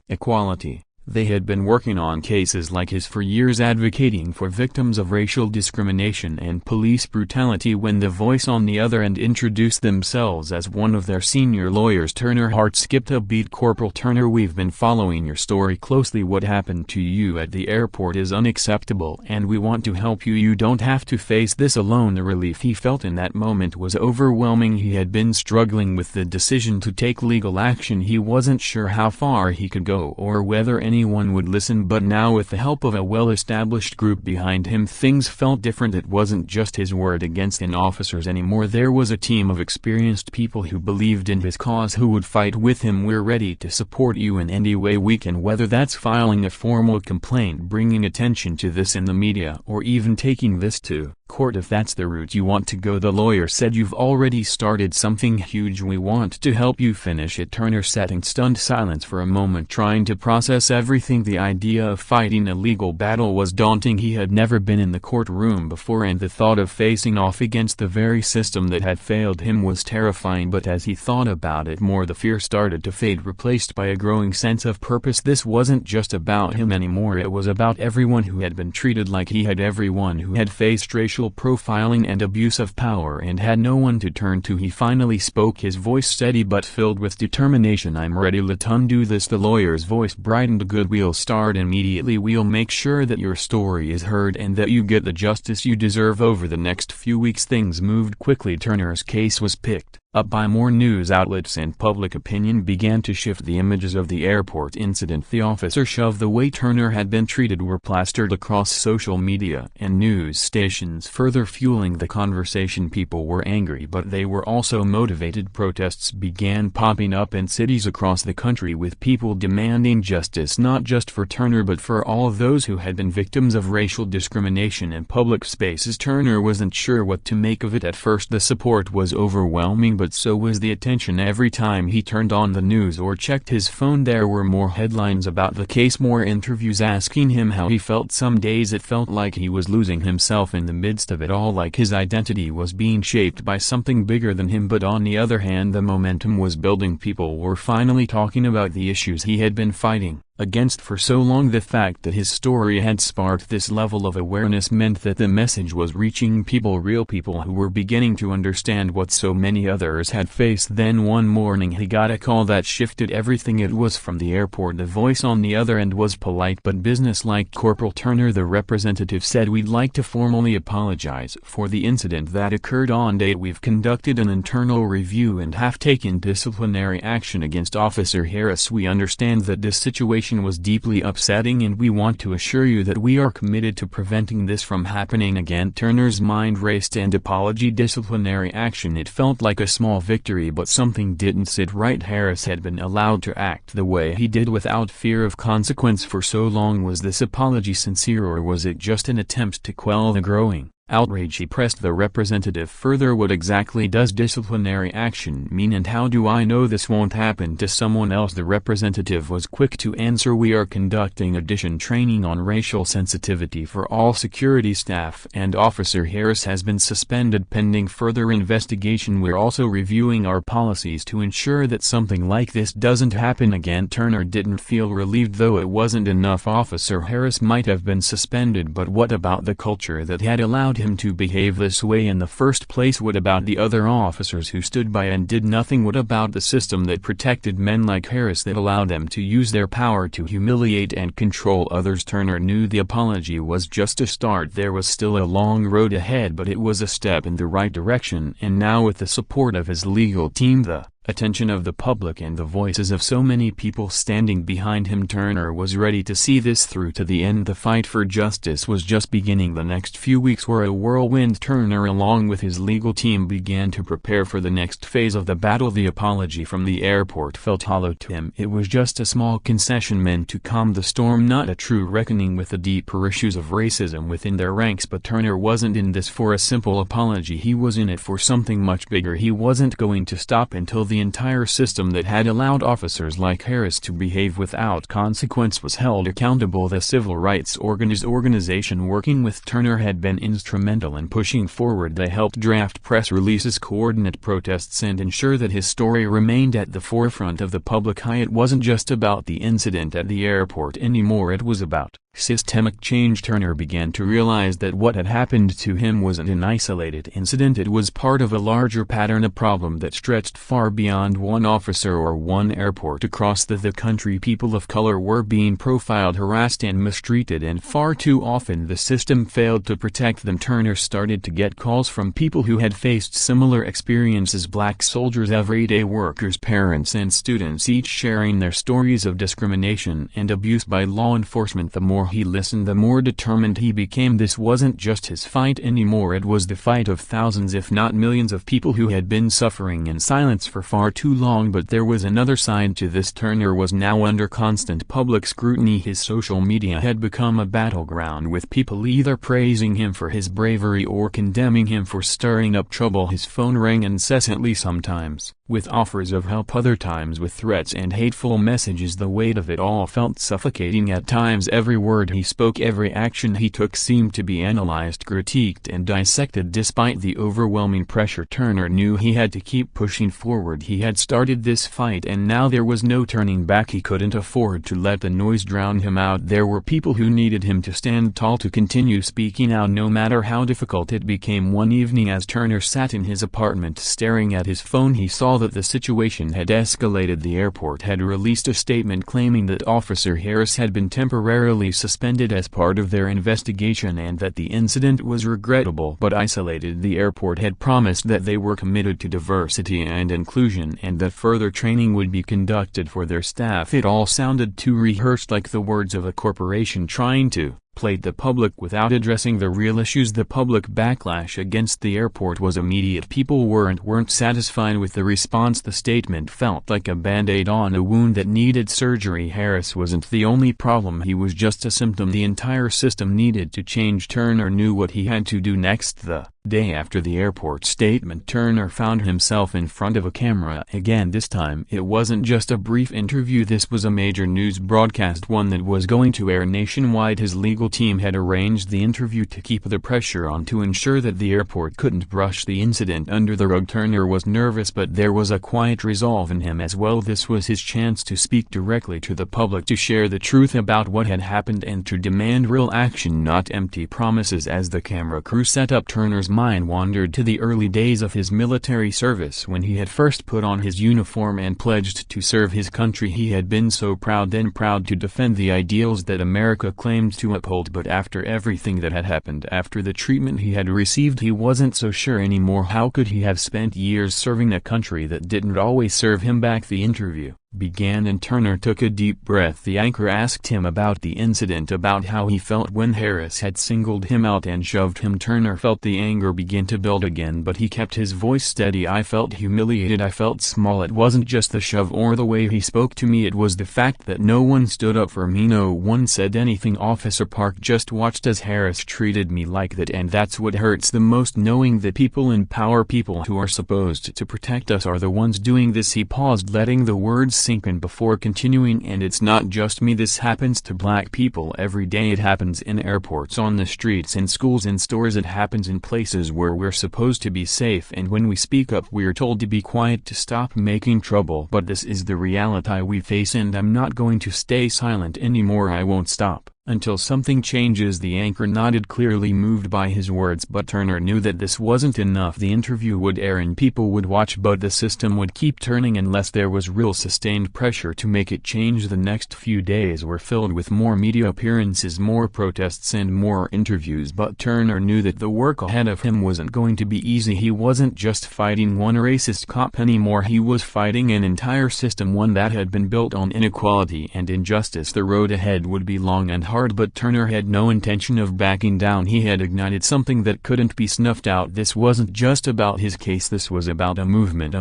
Equality. They had been working on cases like his for years, advocating for victims of racial discrimination and police brutality. When the voice on the other end introduced themselves as one of their senior lawyers, Turner's heart skipped a beat. "Corporal Turner, we've been following your story closely. What happened to you at the airport is unacceptable, and we want to help you. You don't have to face this alone." The relief he felt in that moment was overwhelming. He had been struggling with the decision to take legal action. He wasn't sure how far he could go or whether anyone would listen, but now, with the help of a well-established group behind him, things felt different. It wasn't just his word against an officers anymore. There was a team of experienced people who believed in his cause, who would fight with him. "We're ready to support you in any way we can, whether that's filing a formal complaint, bringing attention to this in the media, or even taking this to Court. If that's the route you want to go, the lawyer said, you've already started something huge. We want to help you finish it. Turner sat in stunned silence for a moment, trying to process everything. The idea of fighting a legal battle was daunting. He had never been in the courtroom before, and the thought of facing off against the very system that had failed him was terrifying. But as he thought about it more, the fear started to fade, replaced by a growing sense of purpose. This wasn't just about him anymore, it was about everyone who had been treated like he had, everyone who had faced racial profiling and abuse of power and had no one to turn to. He finally spoke, his voice steady but filled with determination. I'm ready. Let's undo this. The lawyer's voice brightened. Good, we'll start immediately. We'll make sure that your story is heard and that you get the justice you deserve. Over the next few weeks things moved quickly. Turner's case was picked up by more news outlets and public opinion began to shift. The images of the airport incident, the officer shoved, the way Turner had been treated, were plastered across social media and news stations, further fueling the conversation. People were angry, but they were also motivated. Protests began popping up in cities across the country, with people demanding justice not just for Turner but for all of those who had been victims of racial discrimination in public spaces. Turner wasn't sure what to make of it at first. The support was overwhelming, but so was the attention. Every time he turned on the news or checked his phone, there were more headlines about the case, more interviews asking him how he felt. Some days it felt like he was losing himself in the midst of it all, like his identity was being shaped by something bigger than him. But on the other hand, the momentum was building. People were finally talking about the issues he had been fighting against for so long. The fact that his story had sparked this level of awareness meant that the message was reaching people, real people who were beginning to understand what so many others had faced. Then one morning he got a call that shifted everything. It was from the airport. The voice on the other end was polite but businesslike. Corporal Turner, the representative said, we'd like to formally apologize for the incident that occurred on date. We've conducted an internal review and have taken disciplinary action against Officer Harris. We understand that this situation was deeply upsetting, and we want to assure you that we are committed to preventing this from happening again. Turner's mind raced. And apology, disciplinary action. It felt like a small victory, but something didn't sit right. Harris had been allowed to act the way he did without fear of consequence for so long. Was this apology sincere, or was it just an attempt to quell the growing outrage? He pressed the representative further. What exactly does disciplinary action mean, and how do I know this won't happen to someone else? The representative was quick to answer. We are conducting additional training on racial sensitivity for all security staff, and Officer Harris has been suspended pending further investigation. We're also reviewing our policies to ensure that something like this doesn't happen again. Turner didn't feel relieved, though it wasn't enough. Officer Harris might have been suspended, but what about the culture that had allowed him to behave this way in the first place? What about the other officers who stood by and did nothing? What about the system that protected men like Harris, that allowed them to use their power to humiliate and control others? Turner knew the apology was just a start. There was still a long road ahead, but it was a step in the right direction, and now with the support of his legal team, the attention of the public, and the voices of so many people standing behind him, Turner was ready to see this through to the end. The fight for justice was just beginning. The next few weeks were a whirlwind. Turner, along with his legal team, began to prepare for the next phase of the battle. The apology from the airport felt hollow to him. It was just a small concession meant to calm the storm, not a true reckoning with the deeper issues of racism within their ranks. But Turner wasn't in this for a simple apology. He was in it for something much bigger. He wasn't going to stop until the entire system that had allowed officers like Harris to behave without consequence was held accountable. The civil rights organization working with Turner had been instrumental in pushing forward. They helped draft press releases, coordinate protests, and ensure that his story remained at the forefront of the public eye. It wasn't just about the incident at the airport anymore, it was about systemic change. Turner began to realize that what had happened to him wasn't an isolated incident. It was part of a larger pattern, a problem that stretched far beyond one officer or one airport. Across the country, people of color were being profiled, harassed, and mistreated, and far too often the system failed to protect them. Turner started to get calls from people who had faced similar experiences: black soldiers, everyday workers, parents, and students, each sharing their stories of discrimination and abuse by law enforcement. The more more he listened the more determined he became. This wasn't just his fight anymore, it was the fight of thousands if not millions of people who had been suffering in silence for far too long. But there was another side to this. Turner was now under constant public scrutiny. His social media had become a battleground, with people either praising him for his bravery or condemning him for stirring up trouble. His phone rang incessantly, sometimes with offers of help, other times with threats and hateful messages. The weight of it all felt suffocating at times. Every word he spoke, every action he took seemed to be analyzed, critiqued and dissected. Despite the overwhelming pressure, Turner knew he had to keep pushing forward. He had started this fight and now there was no turning back. He couldn't afford to let the noise drown him out. There were people who needed him to stand tall, to continue speaking out no matter how difficult it became. One evening, as Turner sat in his apartment staring at his phone, he saw that the situation had escalated. The airport had released a statement claiming that Officer Harris had been temporarily suspended as part of their investigation and that the incident was regrettable but isolated. The airport had promised that they were committed to diversity and inclusion and that further training would be conducted for their staff. It all sounded too rehearsed, like the words of a corporation trying to played the public without addressing the real issues. The public backlash against the airport was immediate. People weren't satisfied with the response. The statement felt like a band-aid on a wound that needed surgery. Harris wasn't the only problem, he was just a symptom. The entire system needed to change. Turner knew what he had to do next. The day after the airport statement, Turner found himself in front of a camera again. This time it wasn't just a brief interview, this was a major news broadcast, one that was going to air nationwide. His legal team had arranged the interview to keep the pressure on, to ensure that the airport couldn't brush the incident under the rug. Turner was nervous, but there was a quiet resolve in him as well. This was his chance to speak directly to the public, to share the truth about what had happened and to demand real action, not empty promises. As the camera crew set up, Turner's mind wandered to the early days of his military service, when he had first put on his uniform and pledged to serve his country. He had been so proud then, proud to defend the ideals that America claimed to uphold. But after everything that had happened, after the treatment he had received, he wasn't so sure anymore. How could he have spent years serving a country that didn't always serve him back? The interview began and Turner took a deep breath. The anchor asked him about the incident, about how he felt when Harris had singled him out and shoved him. Turner felt the anger begin to build again, but he kept his voice steady. I felt humiliated, I felt small. It wasn't just the shove or the way he spoke to me, it was the fact that no one stood up for me, no one said anything. Officer Park just watched as Harris treated me like that, and that's what hurts the most, knowing that people in power, people who are supposed to protect us, are the ones doing this. He paused, letting the words sink in before continuing. And it's not just me, this happens to black people every day. It happens in airports, on the streets, in schools, in stores. It happens in places where we're supposed to be safe, and when we speak up we're told to be quiet, to stop making trouble. But this is the reality we face, and I'm not going to stay silent anymore. I won't stop until something changes. The anchor nodded, clearly moved by his words, but Turner knew that this wasn't enough. The interview would air and people would watch, but the system would keep turning unless there was real sustained pressure to make it change. The next few days were filled with more media appearances, more protests and more interviews, but Turner knew that the work ahead of him wasn't going to be easy. He wasn't just fighting one racist cop anymore, he was fighting an entire system, one that had been built on inequality and injustice. The road ahead would be long and hard, but Turner had no intention of backing down. He had ignited something that couldn't be snuffed out. This wasn't just about his case, this was about a movement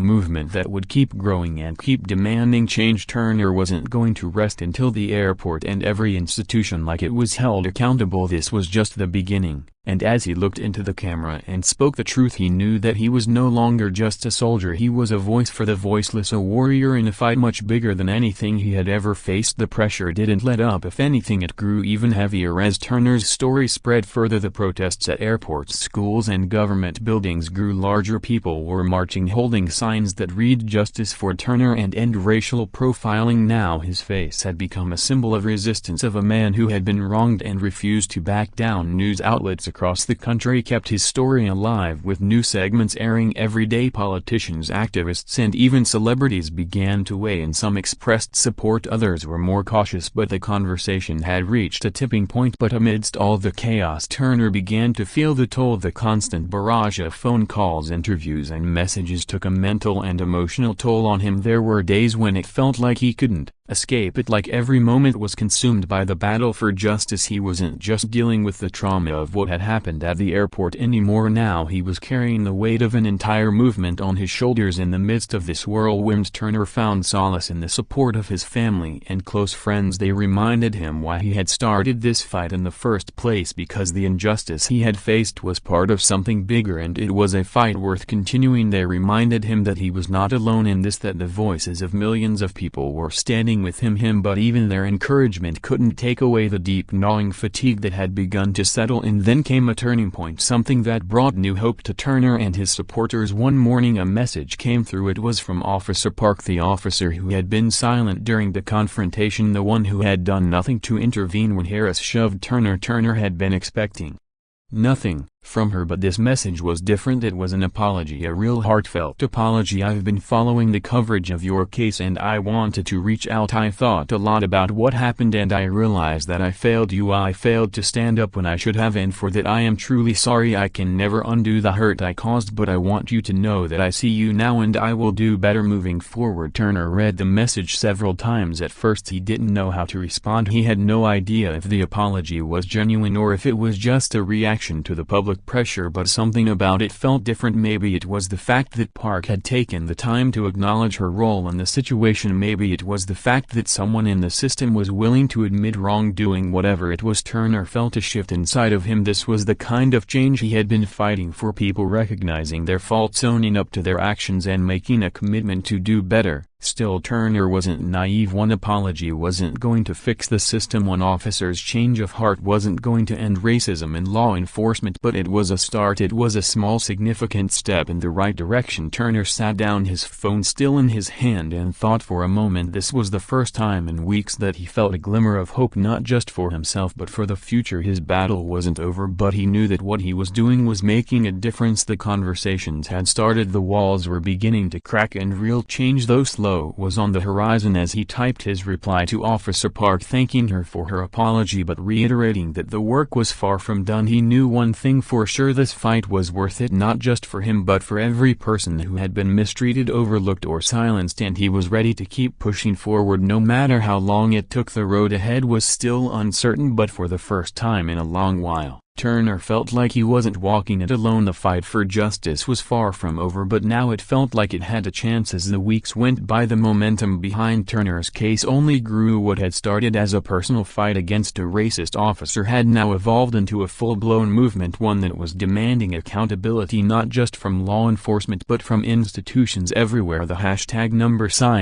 that would keep growing and keep demanding change. Turner wasn't going to rest until the airport and every institution like it was held accountable. This was just the beginning. And as he looked into the camera and spoke the truth, he knew that he was no longer just a soldier, he was a voice for the voiceless, a warrior in a fight much bigger than anything he had ever faced. The pressure didn't let up, if anything it grew even heavier as Turner's story spread further. The protests at airports, schools and government buildings grew larger. People were marching, holding signs that read "Justice for Turner" and "End Racial Profiling." Now his face had become a symbol of resistance, of a man who had been wronged and refused to back down. News outlets across the country kept his story alive, with new segments airing every day. Politicians, activists and even celebrities began to weigh in. Some expressed support, others were more cautious, but the conversation had reached a tipping point. But amidst all the chaos, Turner began to feel the toll. The constant barrage of phone calls, interviews and messages took a mental and emotional toll on him. There were days when it felt like he couldn't escape it. Like every moment was consumed by the battle for justice. He wasn't just dealing with the trauma of what had happened at the airport anymore. Now he was carrying the weight of an entire movement on his shoulders. In the midst of this whirlwind, Turner found solace in the support of his family and close friends. They reminded him why he had started this fight in the first place, because the injustice he had faced was part of something bigger and it was a fight worth continuing. They reminded him that he was not alone in this, that the voices of millions of people were standing with him. But even their encouragement couldn't take away the deep gnawing fatigue that had begun to settle in. Then came a turning point, something that brought new hope to Turner and his supporters. One morning a message came through. It was from Officer Park, the officer who had been silent during the confrontation, the one who had done nothing to intervene when Harris shoved Turner. Turner had been expecting nothing from her, but this message was different. It was an apology, a real heartfelt apology. "I've been following the coverage of your case and I wanted to reach out. I thought a lot about what happened and I realized that I failed you. I failed to stand up when I should have, and for that I am truly sorry. I can never undo the hurt I caused, but I want you to know that I see you now and I will do better moving forward." Turner read the message several times. At first he didn't know how to respond. He had no idea if the apology was genuine or if it was just a reaction to the public pressure, but something about it felt different. Maybe it was the fact that Park had taken the time to acknowledge her role in the situation. Maybe it was the fact that someone in the system was willing to admit wrongdoing. Whatever it was, Turner felt a shift inside of him. This was the kind of change he had been fighting for, people recognizing their faults, owning up to their actions and making a commitment to do better. Still, Turner wasn't naive. One apology wasn't going to fix the system. One officer's change of heart wasn't going to end racism in law enforcement, but it was a start. It was a small, significant step in the right direction. Turner sat down, his phone still in his hand, and thought for a moment. This was the first time in weeks that he felt a glimmer of hope, not just for himself but for the future. His battle wasn't over, but he knew that what he was doing was making a difference. The conversations had started, the walls were beginning to crack, and real change, though slow, was on the horizon. As he typed his reply to Officer Park, thanking her for her apology but reiterating that the work was far from done, he knew one thing for sure: this fight was worth it, not just for him but for every person who had been mistreated, overlooked or silenced, and he was ready to keep pushing forward no matter how long it took. The road ahead was still uncertain, but for the first time in a long while, Turner felt like he wasn't walking it alone. The fight for justice was far from over, but now it felt like it had a chance. As the weeks went by, the momentum behind Turner's case only grew. What had started as a personal fight against a racist officer had now evolved into a full-blown movement, one that was demanding accountability not just from law enforcement but from institutions everywhere. The hashtag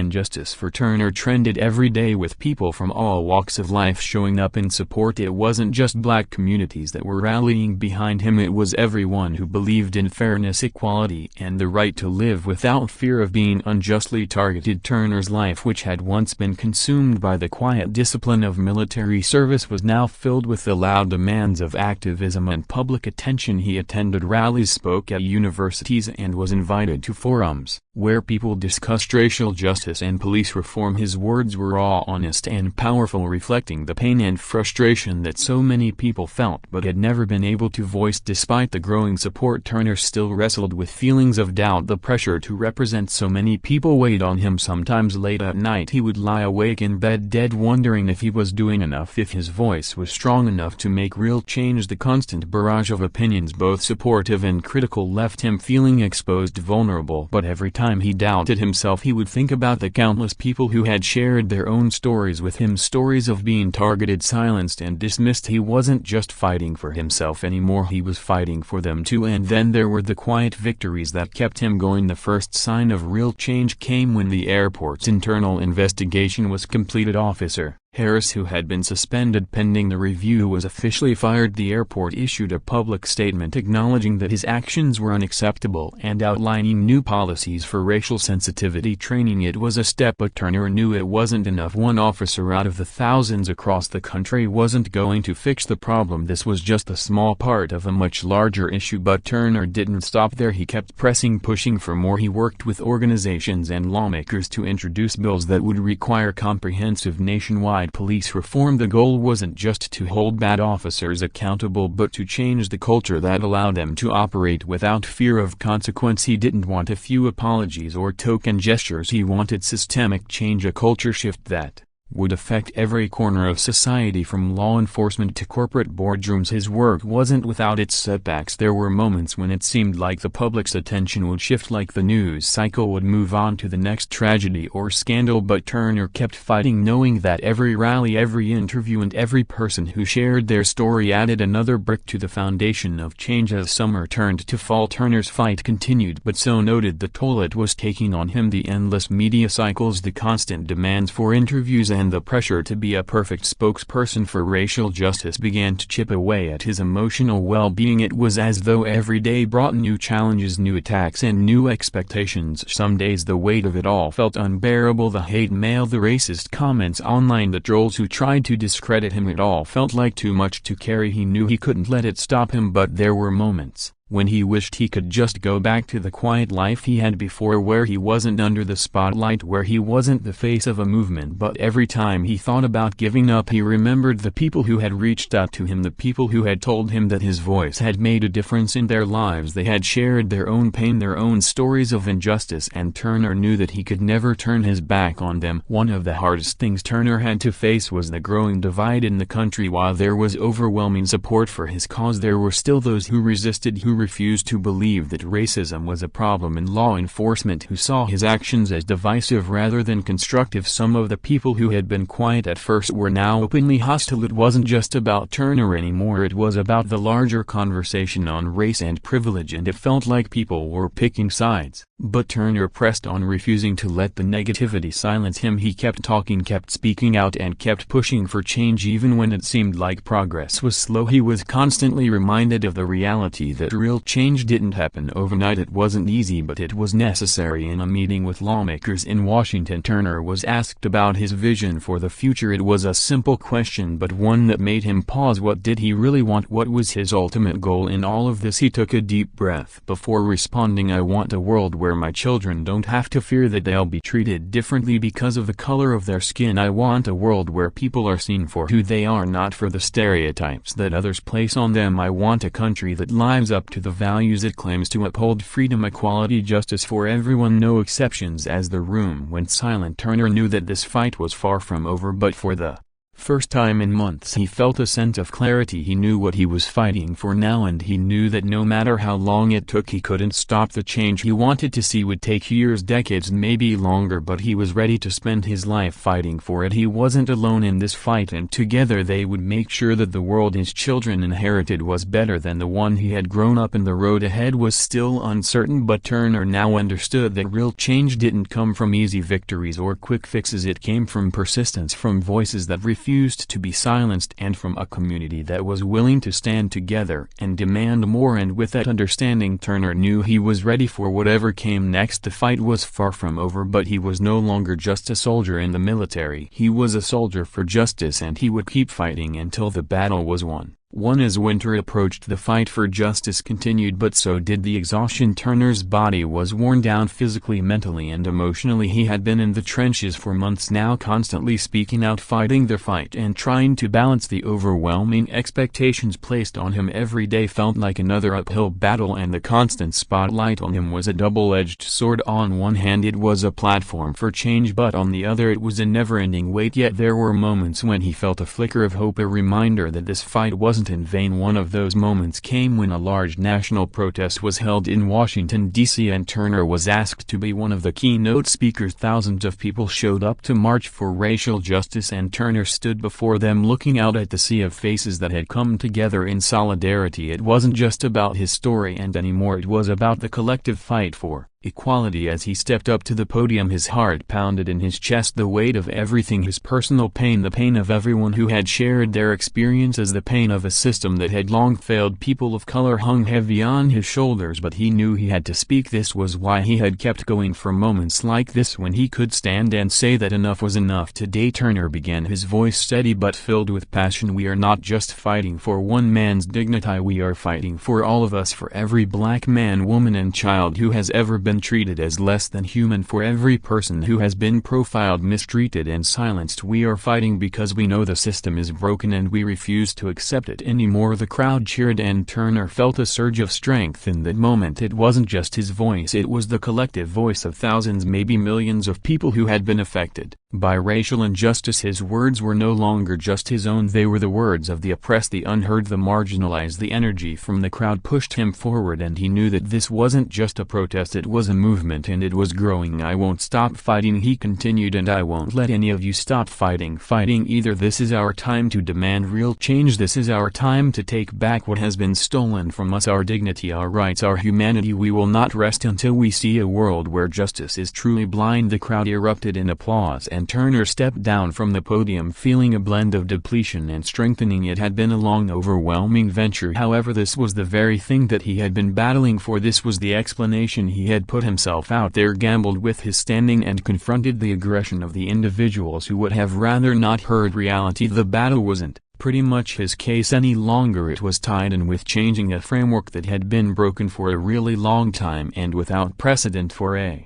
#Justice for Turner trended every day, with people from all walks of life showing up in support. It wasn't just black communities that were rallying behind him, it was everyone who believed in fairness, equality, and the right to live without fear of being unjustly targeted. Turner's life, which had once been consumed by the quiet discipline of military service, was now filled with the loud demands of activism and public attention. He attended rallies, spoke at universities, and was invited to forums where people discussed racial justice and police reform. His words were raw, honest, and powerful, reflecting the pain and frustration that so many people felt but had never been able to voice. Despite the growing support, Turner still wrestled with feelings of doubt. The pressure to represent so many people weighed on him. Sometimes late at night he would lie awake in bed, dead, wondering if he was doing enough, if his voice was strong enough to make real change. The constant barrage of opinions, both supportive and critical, left him feeling exposed, vulnerable. But every time he doubted himself, he would think about the countless people who had shared their own stories with him, stories of being targeted, silenced, and dismissed. He wasn't just fighting for himself anymore, he was fighting for them too. And then there were the quiet victories that kept him going. The first sign of real change came when the airport's internal investigation was completed. Officer Harris, who had been suspended pending the review, was officially fired. The airport issued a public statement acknowledging that his actions were unacceptable and outlining new policies for racial sensitivity training. It was a step, but Turner knew it wasn't enough. One officer out of the thousands across the country wasn't going to fix the problem. This was just a small part of a much larger issue. But Turner didn't stop there. He kept pressing, pushing for more. He worked with organizations and lawmakers to introduce bills that would require comprehensive nationwide police reform. The goal wasn't just to hold bad officers accountable but to change the culture that allowed them to operate without fear of consequence. He didn't want a few apologies or token gestures. He wanted systemic change, a culture shift that would affect every corner of society from law enforcement to corporate boardrooms. His work wasn't without its setbacks. There were moments when it seemed like the public's attention would shift, like the news cycle would move on to the next tragedy or scandal, but Turner kept fighting, knowing that every rally, every interview, and every person who shared their story added another brick to the foundation of change. As summer turned to fall, Turner's fight continued, but so noted the toll it was taking on him. The endless media cycles, the constant demands for interviews, and the pressure to be a perfect spokesperson for racial justice began to chip away at his emotional well-being. It was as though every day brought new challenges, new attacks, and new expectations. Some days the weight of it all felt unbearable. The hate mail, the racist comments online, the trolls who tried to discredit him, it all felt like too much to carry. He knew he couldn't let it stop him, but there were moments when he wished he could just go back to the quiet life he had before, where he wasn't under the spotlight, where he wasn't the face of a movement. But every time he thought about giving up, he remembered the people who had reached out to him, the people who had told him that his voice had made a difference in their lives. They had shared their own pain, their own stories of injustice, and Turner knew that he could never turn his back on them. One of the hardest things Turner had to face was the growing divide in the country. While there was overwhelming support for his cause, there were still those who resisted, who refused to believe that racism was a problem in law enforcement, who saw his actions as divisive rather than constructive. Some of the people who had been quiet at first were now openly hostile. It wasn't just about Turner anymore, it was about the larger conversation on race and privilege, and it felt like people were picking sides. But Turner pressed on, refusing to let the negativity silence him. He kept talking, kept speaking out, and kept pushing for change even when it seemed like progress was slow. He was constantly reminded of the reality that real change didn't happen overnight. It wasn't easy, but it was necessary. In a meeting with lawmakers in Washington, Turner was asked about his vision for the future. It was a simple question, but one that made him pause. What did he really want? What was his ultimate goal in all of this? He took a deep breath before responding, "I want a world where my children don't have to fear that they'll be treated differently because of the color of their skin. I want a world where people are seen for who they are, not for the stereotypes that others place on them. I want a country that lives up to the values it claims to uphold: freedom, equality, justice for everyone, no exceptions." As the room went silent, Turner knew that this fight was far from over, but for the first time in months he felt a sense of clarity. He knew what he was fighting for now, and he knew that no matter how long it took, he couldn't stop the change he wanted to see. Would take years, decades, maybe longer, but he was ready to spend his life fighting for it. He wasn't alone in this fight, and together they would make sure that the world his children inherited was better than the one he had grown up in. The road ahead was still uncertain, but Turner now understood that real change didn't come from easy victories or quick fixes. It came from persistence, from voices that refused to be silenced, and from a community that was willing to stand together and demand more. And with that understanding, Turner knew he was ready for whatever came next. The fight was far from over, but he was no longer just a soldier in the military. He was a soldier for justice, and he would keep fighting until the battle was won. As winter approached, the fight for justice continued, but so did the exhaustion. Turner's body was worn down physically, mentally, and emotionally. He had been in the trenches for months now, constantly speaking out, fighting the fight, and trying to balance the overwhelming expectations placed on him. Every day felt like another uphill battle, and the constant spotlight on him was a double-edged sword. On one hand it was a platform for change, but on the other it was a never-ending weight. Yet there were moments when he felt a flicker of hope, a reminder that this fight wasn't in vain. One of those moments came when a large national protest was held in Washington, D.C., and Turner was asked to be one of the keynote speakers. Thousands of people showed up to march for racial justice, and Turner stood before them, looking out at the sea of faces that had come together in solidarity. It wasn't just about his story and anymore, it was about the collective fight for equality. As he stepped up to the podium, his heart pounded in his chest, the weight of everything, his personal pain, the pain of everyone who had shared their experiences, the pain of a system that had long failed people of color, hung heavy on his shoulders. But he knew he had to speak. This was why he had kept going, for moments like this when he could stand and say that enough was enough. Today Turner began, his voice steady but filled with passion. We are not just fighting for one man's dignity, we are fighting for all of us, for every black man, woman, and child who has ever been treated as less than human, for every person who has been profiled, mistreated, and silenced. We are fighting because we know the system is broken and we refuse to accept it anymore. The crowd cheered, and Turner felt a surge of strength in that moment. It wasn't just his voice, it was the collective voice of thousands, maybe millions of people who had been affected, By racial injustice his words were no longer just his own, they were the words of the oppressed, the unheard, the marginalized. The energy from the crowd pushed him forward, and he knew that this wasn't just a protest, it was a movement, and it was growing. "I won't stop fighting," he continued, "and I won't let any of you stop fighting either. This is our time to demand real change. This is our time to take back what has been stolen from us, our dignity, our rights, our humanity. We will not rest until we see a world where justice is truly blind." The crowd erupted in applause, and Turner stepped down from the podium feeling a blend of depletion and strengthening. It had been a long, overwhelming venture, however this was the very thing that he had been battling for. This was the explanation. He had put himself out there, gambled with his standing, and confronted the aggression of the individuals who would have rather not heard reality. The battle wasn't pretty much his case any longer. It was tied in with changing a framework that had been broken for a really long time and without precedent for a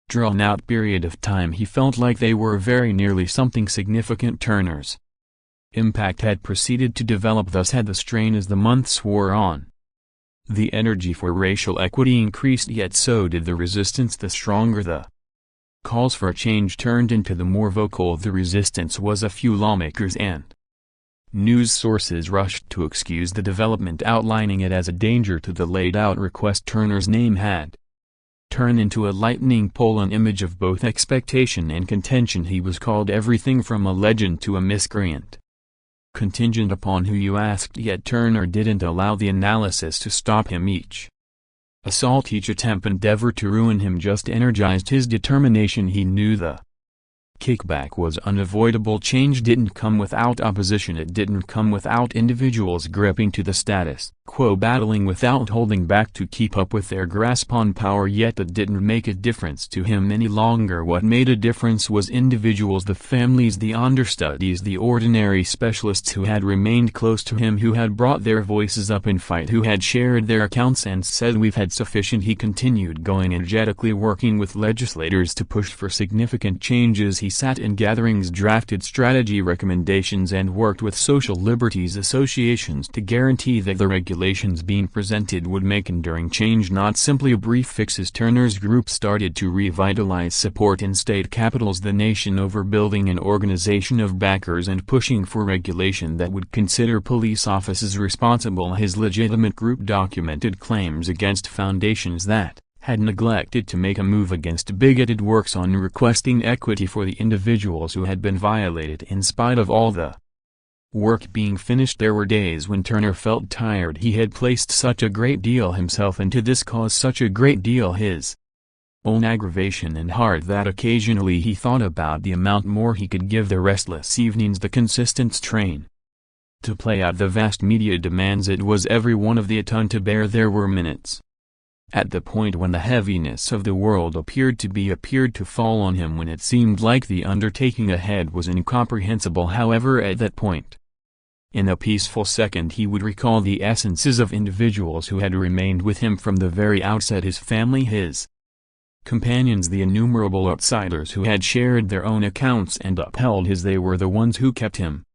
drawn-out period of time. He felt like they were very nearly something significant. Turner's impact had proceeded to develop, thus had the strain as the months wore on. The energy for racial equity increased, yet so did the resistance. The stronger the calls for a change turned into, the more vocal the resistance was. A few lawmakers and news sources rushed to excuse the development, outlining it as a danger to the laid-out request. Turner's name had turned into a lightning pole, an image of both expectation and contention. He was called everything from a legend to a miscreant, contingent upon who you asked, yet Turner didn't allow the analysis to stop him. Each assault, each endeavor to ruin him just energized his determination. He knew the kickback was unavoidable. Change didn't come without opposition. It didn't come without individuals gripping to the status quo, battling without holding back to keep up with their grasp on power. Yet that didn't make a difference to him any longer. What made a difference was individuals, the families, the understudies, the ordinary specialists who had remained close to him, who had brought their voices up in fight, who had shared their accounts and said, "We've had sufficient." He continued going, energetically working with legislators to push for significant changes. He sat in gatherings, drafted strategy recommendations, and worked with social liberties associations to guarantee that the regulations being presented would make enduring change, not simply a brief fixes. Turner's group started to revitalize support in state capitals the nation over, building an organization of backers and pushing for regulation that would consider police officers responsible. His legitimate group documented claims against foundations that had neglected to make a move against bigoted works, on requesting equity for the individuals who had been violated. In spite of all the work being finished, there were days when Turner felt tired. He had placed such a great deal himself into this cause, such a great deal his own aggravation and heart, that occasionally he thought about the amount more he could give. The restless evenings, the consistent strain to play out the vast media demands, it was every one of the a ton to bear. There were minutes at the point when the heaviness of the world appeared to fall on him, when it seemed like the undertaking ahead was incomprehensible. However, at that point, in a peaceful second, he would recall the essences of individuals who had remained with him from the very outset: his family, his companions, the innumerable outsiders who had shared their own accounts and upheld his. They were the ones who kept him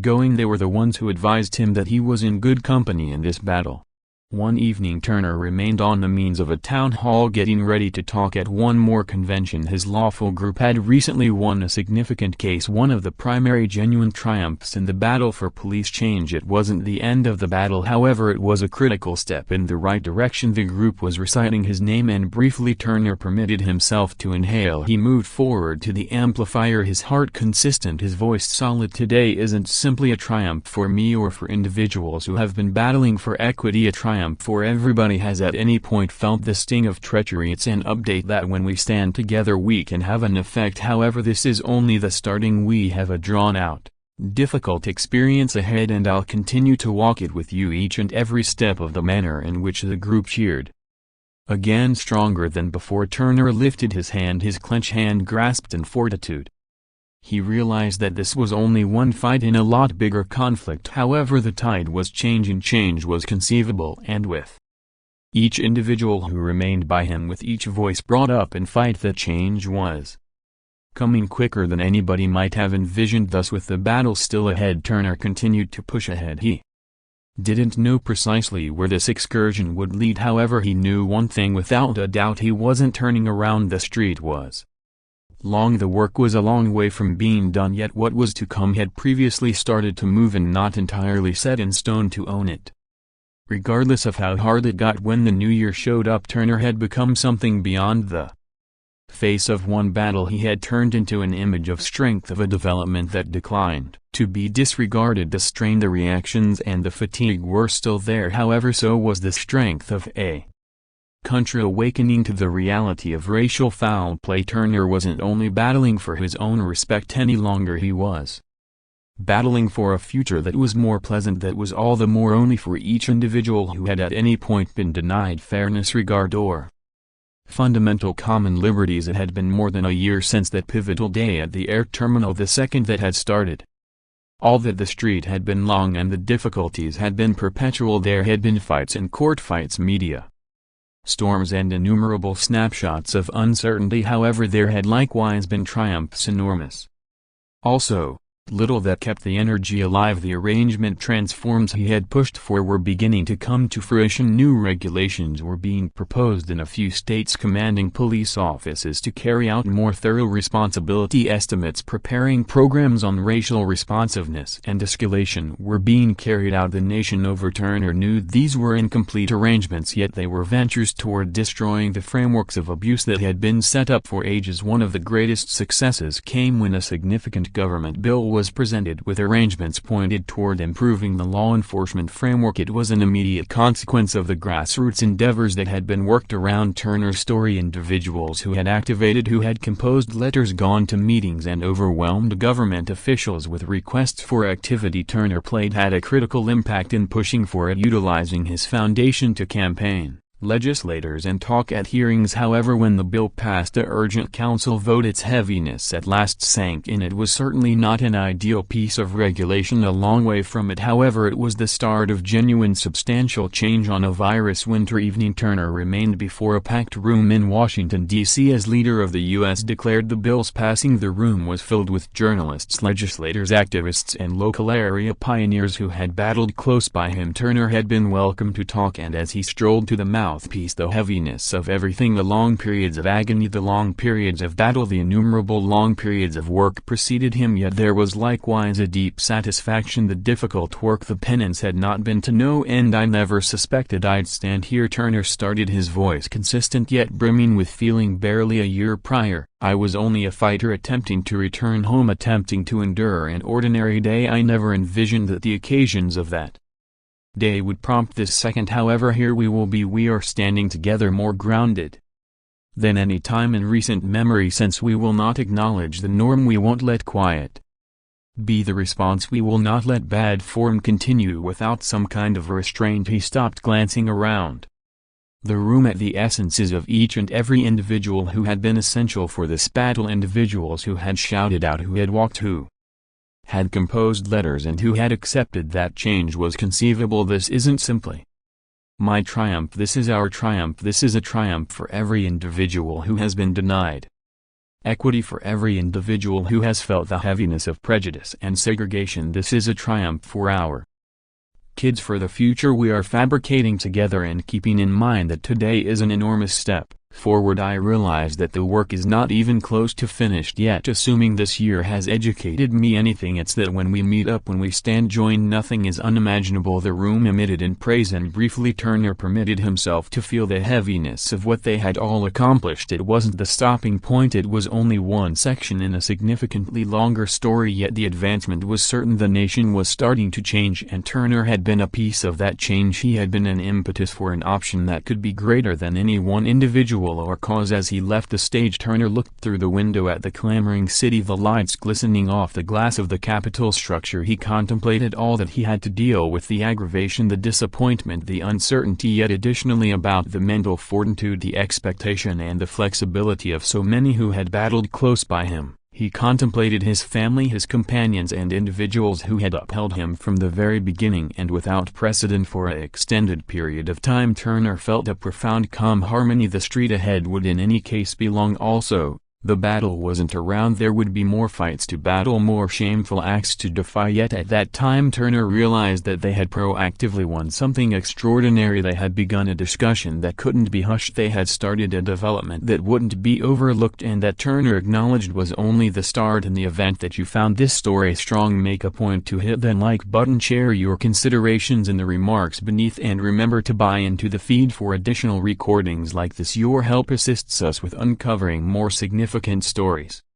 going. They were the ones who advised him that he was in good company in this battle. One evening Turner remained on the means of a town hall, getting ready to talk at one more convention. His lawful group had recently won a significant case, one of the primary genuine triumphs in the battle for police change. It wasn't the end of the battle, however, it was a critical step in the right direction. The group was reciting his name, and briefly Turner permitted himself to inhale. He moved forward to the amplifier, his heart consistent, his voice solid. "Today isn't simply a triumph for me or for individuals who have been battling for equity, a triumph for everybody has at any point felt the sting of treachery. It's an update that when we stand together we can have an effect. However, this is only the starting. We have a drawn-out, difficult experience ahead, and I'll continue to walk it with you each and every step of the." Manner in which the group cheered. Again, stronger than before, Turner lifted his hand, his clenched hand grasped in fortitude. He realized that this was only one fight in a lot bigger conflict. However, the tide was changing. Change was conceivable, and with each individual who remained by him, with each voice brought up in fight, that change was coming quicker than anybody might have envisioned. Thus, with the battle still ahead, Turner continued to push ahead. He didn't know precisely where this excursion would lead. However, he knew one thing without a doubt: he wasn't turning around. The street was Long the work was a long way from being done, yet what was to come had previously started to move and not entirely set in stone to own it. Regardless of how hard it got when the new year showed up, Turner had become something beyond the face of one battle. He had turned into an image of strength, of a development that declined to be disregarded. The strain, the reactions and the fatigue were still there, however so was the strength of a country awakening to the reality of racial foul play. Turner wasn't only battling for his own respect any longer, he was battling for a future that was more pleasant, that was all the more only for each individual who had at any point been denied fairness, regard, or fundamental common liberties. It had been more than a year since that pivotal day at the air terminal, the second that had started all that. The street had been long and the difficulties had been perpetual. There had been fights and court fights, media storms and innumerable snapshots of uncertainty. However, there had likewise been triumphs enormous also, little that kept the energy alive. The arrangement transforms he had pushed for were beginning to come to fruition. New regulations were being proposed in a few states, commanding police offices to carry out more thorough responsibility estimates. Preparing programs on racial responsiveness and escalation were being carried out the nation over. Turner knew these were incomplete arrangements, yet they were ventures toward destroying the frameworks of abuse that had been set up for ages. One of the greatest successes came when a significant government bill was presented with arrangements pointed toward improving the law enforcement framework. It was an immediate consequence of the grassroots endeavors that had been worked around Turner's story. Individuals who had activated, who had composed letters, gone to meetings and overwhelmed government officials with requests for activity. Turner played had a critical impact in pushing for it, utilizing his foundation to campaign, legislators and talk at hearings. However, when the bill passed a urgent council vote, its heaviness at last sank in. It was certainly not an ideal piece of regulation, a long way from it. However, it was the start of genuine substantial change. On a virus winter evening, Turner remained before a packed room in Washington, D.C. as leader of the U.S. declared the bill's passing. The room was filled with journalists, legislators, activists and local area pioneers who had battled close by him. Turner had been welcome to talk, and as he strolled to the mouthpiece, the heaviness of everything, the long periods of agony, the long periods of battle, the innumerable long periods of work preceded him. Yet there was likewise a deep satisfaction. The difficult work, the penance had not been to no end. I never suspected I'd stand here. Turner started, his voice consistent yet brimming with feeling. Barely a year prior, I was only a fighter attempting to return home, attempting to endure an ordinary day. I never envisioned that the occasions of that day would prompt this second. However, here we will be. We are standing together, more grounded than any time in recent memory, since we will not acknowledge the norm. We won't let quiet be the response. We will not let bad form continue without some kind of restraint. He stopped, glancing around the room at the essences of each and every individual who had been essential for this battle, individuals who had shouted out, who had walked, who had composed letters, and who had accepted that change was conceivable. This isn't simply my triumph, this is our triumph. This is a triumph for every individual who has been denied equity, for every individual who has felt the heaviness of prejudice and segregation. This is a triumph for our kids, for the future we are fabricating together, and keeping in mind that today is an enormous step forward. I realize that the work is not even close to finished yet. Assuming this year has educated me anything, it's that when we meet up, when we stand joined, nothing is unimaginable. The room emitted in praise, and briefly Turner permitted himself to feel the heaviness of what they had all accomplished. It wasn't the stopping point, it was only one section in a significantly longer story, yet the advancement was certain. The nation was starting to change, and Turner had been a piece of that change. He had been an impetus for an option that could be greater than any one individual or cause. As he left the stage, Turner looked through the window at the clamoring city, the lights glistening off the glass of the Capitol structure. He contemplated all that he had to deal with, the aggravation, the disappointment, the uncertainty, yet additionally about the mental fortitude, the expectation and the flexibility of so many who had battled close by him. He contemplated his family, his companions and individuals who had upheld him from the very beginning and without precedent for an extended period of time. Turner felt a profound calm harmony. The street ahead would in any case belong also The battle wasn't around. There would be more fights to battle, more shameful acts to defy, yet at that time Turner realized that they had proactively won something extraordinary. They had begun a discussion that couldn't be hushed. They had started a development that wouldn't be overlooked, and that Turner acknowledged was only the start. In the event that you found this story strong, make a point to hit that like button, share your considerations in the remarks beneath, and remember to buy into the feed for additional recordings like this. Your help assists us with uncovering more significant stories.